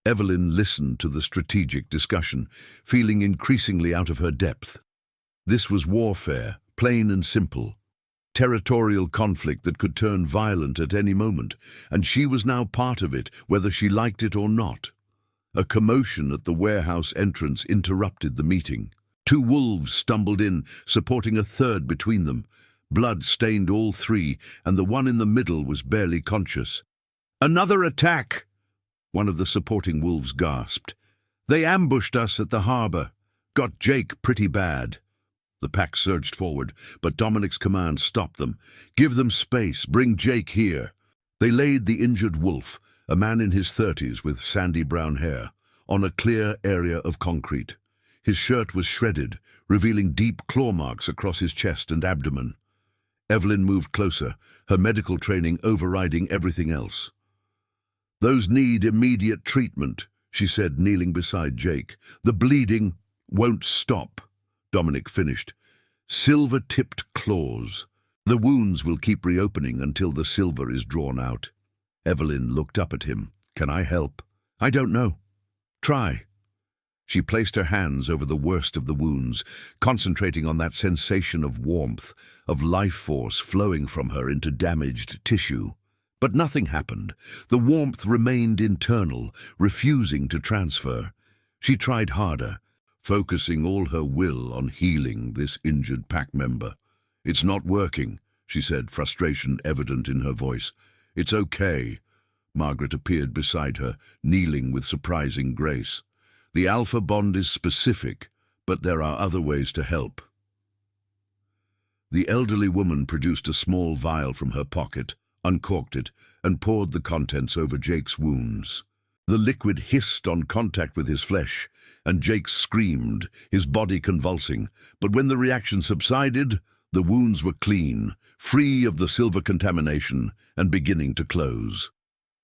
Evelyn listened to the strategic discussion, feeling increasingly out of her depth. This was warfare, plain and simple. Territorial conflict that could turn violent at any moment, and she was now part of it, whether she liked it or not. A commotion at the warehouse entrance interrupted the meeting. 2 wolves stumbled in, supporting a third between them. Blood stained all 3, and the one in the middle was barely conscious. Another attack! One of the supporting wolves gasped. They ambushed us at the harbor. Got Jake pretty bad. The pack surged forward, but Dominic's command stopped them. Give them space, bring Jake here. They laid the injured wolf, a man in his 30s with sandy brown hair, on a clear area of concrete. His shirt was shredded, revealing deep claw marks across his chest and abdomen. Evelyn moved closer, her medical training overriding everything else. Those need immediate treatment, she said, kneeling beside Jake. The bleeding won't stop, Dominic finished. Silver-tipped claws, The wounds will keep reopening until the silver is drawn out. Evelyn looked up at him. Can I help? I don't know. Try. She placed her hands over the worst of the wounds, concentrating on that sensation of warmth, of life force flowing from her into damaged tissue. But nothing happened. The warmth remained internal, refusing to transfer. She tried harder, focusing all her will on healing this injured pack member. It's not working, she said, frustration evident in her voice. It's okay. Margaret appeared beside her, kneeling with surprising grace. The alpha bond is specific, but there are other ways to help. The elderly woman produced a small vial from her pocket, uncorked it, and poured the contents over Jake's wounds. The liquid hissed on contact with his flesh, and Jake screamed, his body convulsing. But when the reaction subsided, the wounds were clean, free of the silver contamination, and beginning to close.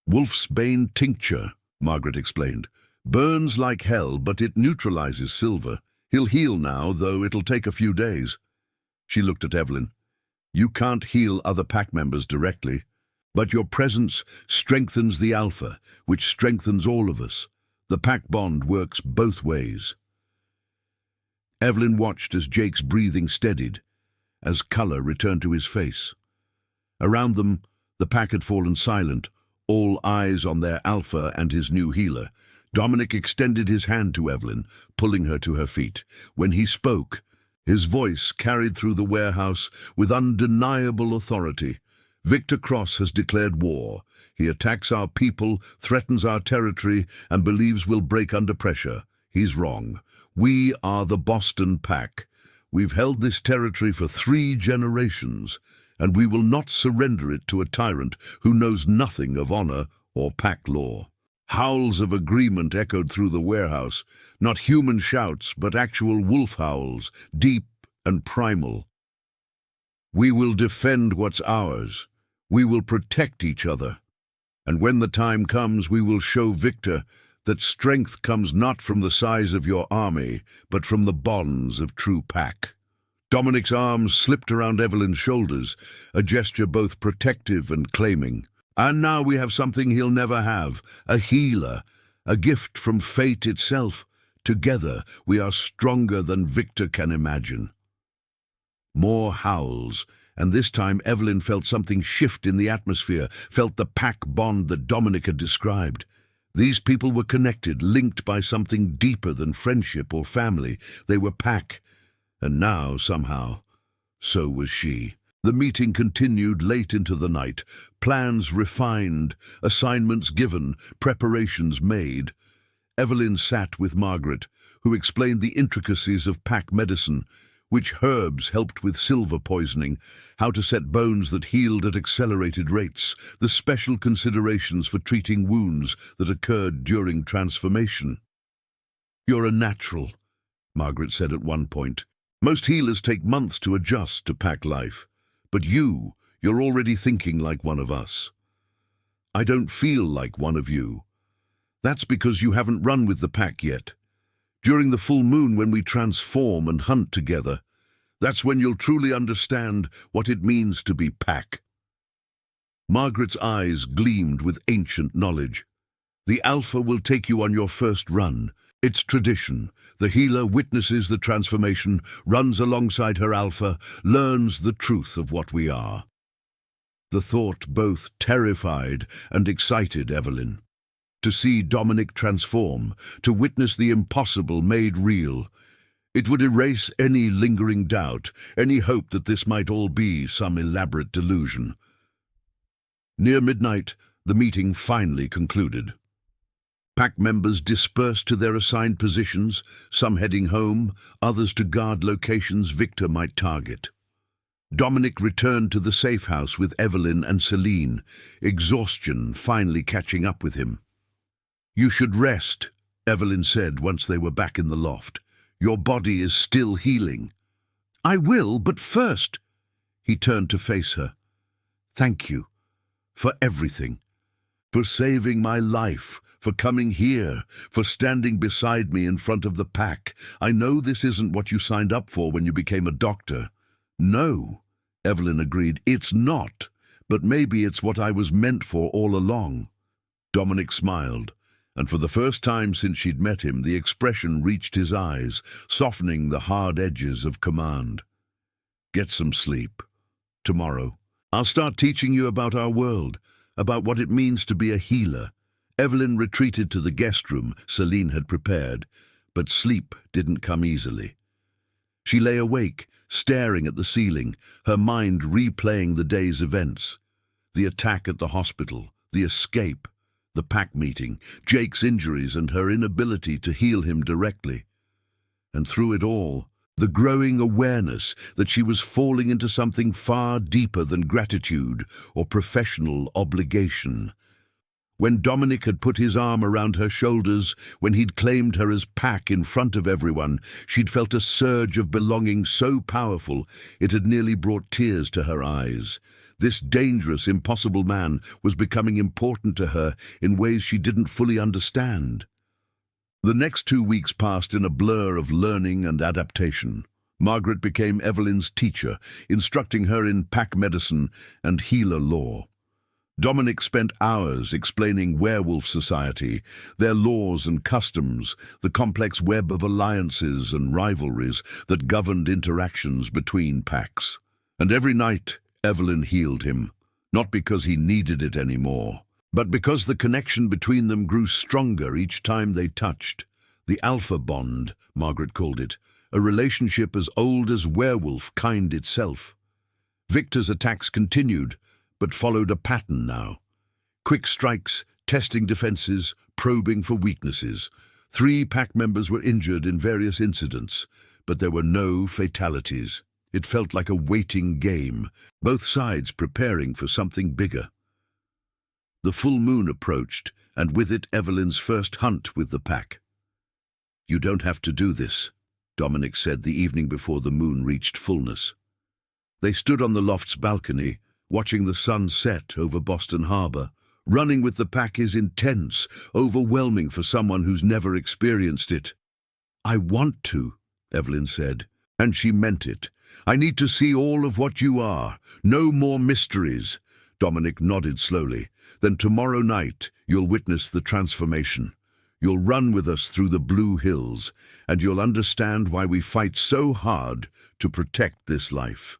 Wolf's Bane tincture, Margaret explained. Burns like hell, but it neutralizes silver. He'll heal now, though it'll take a few days. She looked at Evelyn. You can't heal other pack members directly, but your presence strengthens the alpha, which strengthens all of us. The pack bond works both ways. Evelyn watched as Jake's breathing steadied, as color returned to his face. Around them, the pack had fallen silent, all eyes on their alpha and his new healer. Dominic extended his hand to Evelyn, pulling her to her feet. When he spoke, his voice carried through the warehouse with undeniable authority. Victor Cross has declared war. He attacks our people, threatens our territory, and believes we'll break under pressure. He's wrong. We are the Boston Pack. We've held this territory for 3 generations, and we will not surrender it to a tyrant who knows nothing of honor or pack law. Howls of agreement echoed through the warehouse, not human shouts, but actual wolf howls, deep and primal. We will defend what's ours. We will protect each other. And when the time comes, we will show Victor that strength comes not from the size of your army, but from the bonds of true pack. Dominic's arms slipped around Evelyn's shoulders, a gesture both protective and claiming. And now we have something he'll never have, a healer, a gift from fate itself. Together we are stronger than Victor can imagine. More howls, and this time Evelyn felt something shift in the atmosphere, felt the pack bond that Dominic had described. These people were connected, linked by something deeper than friendship or family. They were pack, and now, somehow, so was she. The meeting continued late into the night, plans refined, assignments given, preparations made. Evelyn sat with Margaret, who explained the intricacies of pack medicine, which herbs helped with silver poisoning, how to set bones that healed at accelerated rates, the special considerations for treating wounds that occurred during transformation. "You're a natural," Margaret said at one point. "Most healers take months to adjust to pack life. But you're already thinking like one of us. I don't feel like one of you. That's because you haven't run with the pack yet. During the full moon, when we transform and hunt together, that's when you'll truly understand what it means to be pack." Margaret's eyes gleamed with ancient knowledge. "The Alpha will take you on your first run. It's tradition. The healer witnesses the transformation, runs alongside her Alpha, learns the truth of what we are." The thought both terrified and excited Evelyn. To see Dominic transform, to witness the impossible made real, it would erase any lingering doubt, any hope that this might all be some elaborate delusion. Near midnight, the meeting finally concluded. Pack members dispersed to their assigned positions, some heading home, others to guard locations Victor might target. Dominic returned to the safe house with Evelyn and Celine, exhaustion finally catching up with him. "You should rest," Evelyn said once they were back in the loft. "Your body is still healing." "I will, but first—" He turned to face her. "Thank you for everything, for saving my life, for coming here, for standing beside me in front of the pack. I know this isn't what you signed up for when you became a doctor. No, Evelyn agreed. "It's not, but maybe it's what I was meant for all along." Dominic smiled, and for the first time since she'd met him, the expression reached his eyes, softening the hard edges of command. "Get some sleep. Tomorrow, I'll start teaching you about our world, about what it means to be a healer." Evelyn retreated to the guest room Celine had prepared, but sleep didn't come easily. She lay awake, staring at the ceiling, her mind replaying the day's events. The attack at the hospital, the escape, the pack meeting, Jake's injuries and her inability to heal him directly. And through it all, the growing awareness that she was falling into something far deeper than gratitude or professional obligation. When Dominic had put his arm around her shoulders, when he'd claimed her as Pack in front of everyone, she'd felt a surge of belonging so powerful it had nearly brought tears to her eyes. This dangerous, impossible man was becoming important to her in ways she didn't fully understand. The next 2 weeks passed in a blur of learning and adaptation. Margaret became Evelyn's teacher, instructing her in pack medicine and healer lore. Dominic spent hours explaining werewolf society, their laws and customs, the complex web of alliances and rivalries that governed interactions between packs. And every night, Evelyn healed him, not because he needed it anymore, but because the connection between them grew stronger each time they touched. The alpha bond, Margaret called it, a relationship as old as werewolf kind itself. Victor's attacks continued, but followed a pattern now. Quick strikes, testing defenses, probing for weaknesses. 3 pack members were injured in various incidents, but there were no fatalities. It felt like a waiting game, both sides preparing for something bigger. The full moon approached, and with it Evelyn's first hunt with the pack. "You don't have to do this," Dominic said the evening before the moon reached fullness. They stood on the loft's balcony, watching the sun set over Boston Harbor. Running with the pack is intense, overwhelming for someone who's never experienced it. "I want to," Evelyn said, and she meant it. "I need to see all of what you are. No more mysteries." Dominic nodded slowly. "Then tomorrow night you'll witness the transformation. You'll run with us through the Blue Hills, and you'll understand why we fight so hard to protect this life."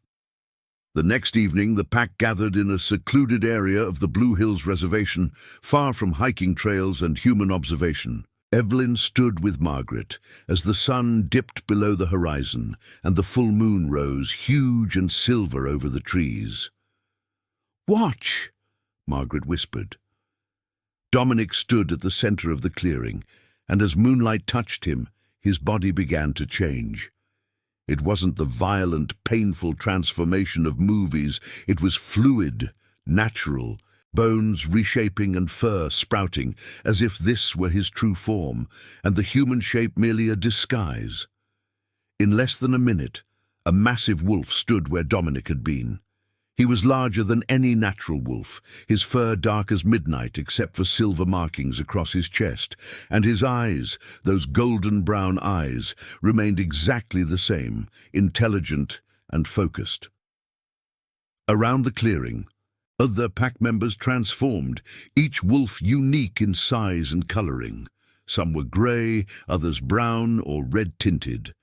The next evening, the pack gathered in a secluded area of the Blue Hills Reservation, far from hiking trails and human observation. Evelyn stood with Margaret as the sun dipped below the horizon and the full moon rose huge and silver over the trees. "Watch," Margaret whispered. Dominic stood at the center of the clearing, and as moonlight touched him, his body began to change. It wasn't the violent, painful transformation of movies. It was fluid, natural, bones reshaping and fur sprouting, as if this were his true form, and the human shape merely a disguise. In less than a minute, a massive wolf stood where Dominic had been. He was larger than any natural wolf, his fur dark as midnight except for silver markings across his chest, and his eyes, those golden brown eyes, remained exactly the same, intelligent and focused. Around the clearing, other pack members transformed, each wolf unique in size and coloring. Some were grey, others brown or red-tinted,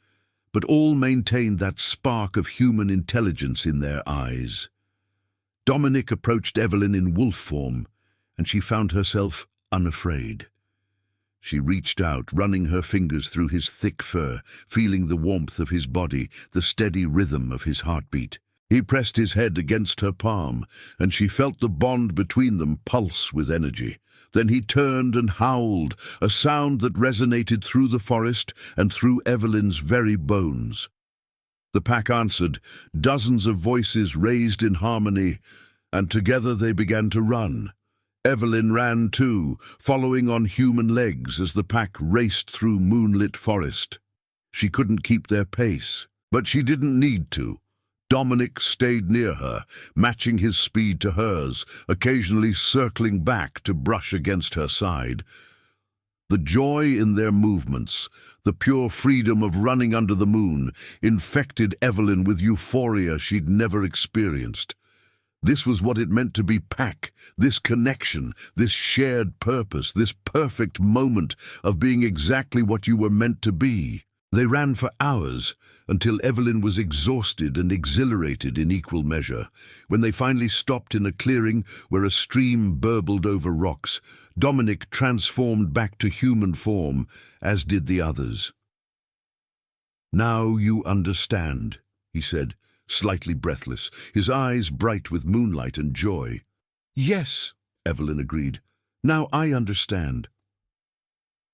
but all maintained that spark of human intelligence in their eyes. Dominic approached Evelyn in wolf form, and she found herself unafraid. She reached out, running her fingers through his thick fur, feeling the warmth of his body, the steady rhythm of his heartbeat. He pressed his head against her palm, and she felt the bond between them pulse with energy. Then he turned and howled, a sound that resonated through the forest and through Evelyn's very bones. The pack answered, dozens of voices raised in harmony, and together they began to run. Evelyn ran too, following on human legs as the pack raced through moonlit forest. She couldn't keep their pace, but she didn't need to. Dominic stayed near her, matching his speed to hers, occasionally circling back to brush against her side. The joy in their movements, The pure freedom of running under the moon infected Evelyn with euphoria she'd never experienced. This was what it meant to be Pack, this connection, this shared purpose, this perfect moment of being exactly what you were meant to be. They ran for hours, until Evelyn was exhausted and exhilarated in equal measure. When they finally stopped in a clearing where a stream burbled over rocks, Dominic transformed back to human form, as did the others. "Now you understand," he said, slightly breathless, his eyes bright with moonlight and joy. "Yes," Evelyn agreed. "Now I understand."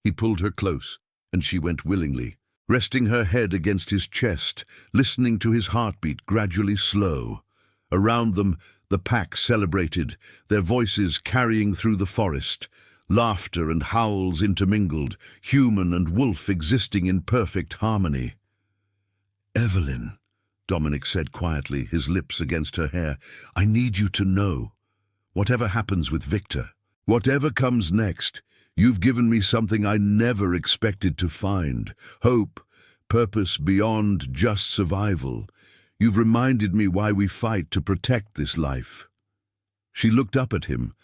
He pulled her close, and she went willingly, resting her head against his chest, listening to his heartbeat gradually slow. Around them, the Pack celebrated, their voices carrying through the forest. Laughter and howls intermingled, human and wolf existing in perfect harmony. "Evelyn," Dominic said quietly, his lips against her hair, "I need you to know. Whatever happens with Victor, whatever comes next, you've given me something I never expected to find. Hope, purpose beyond just survival. You've reminded me why we fight to protect this life." She looked up at him,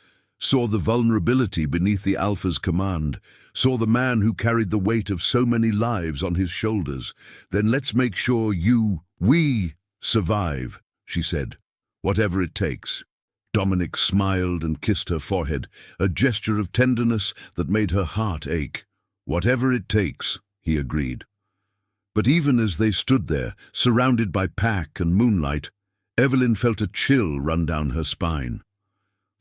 saw the vulnerability beneath the Alpha's command, saw the man who carried the weight of so many lives on his shoulders. "Then let's make sure we survive," she said, "whatever it takes." Dominic smiled and kissed her forehead, a gesture of tenderness that made her heart ache. "Whatever it takes," he agreed. But even as they stood there, surrounded by Pack and moonlight, Evelyn felt a chill run down her spine.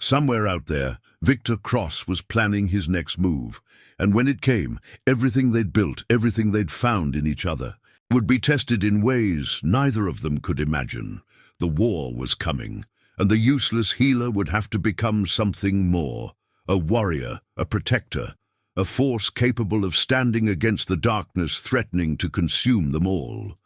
Somewhere out there, Victor Cross was planning his next move, and when it came, everything they'd built, everything they'd found in each other, would be tested in ways neither of them could imagine. The war was coming, and the useless healer would have to become something more, a warrior, a protector, a force capable of standing against the darkness threatening to consume them all.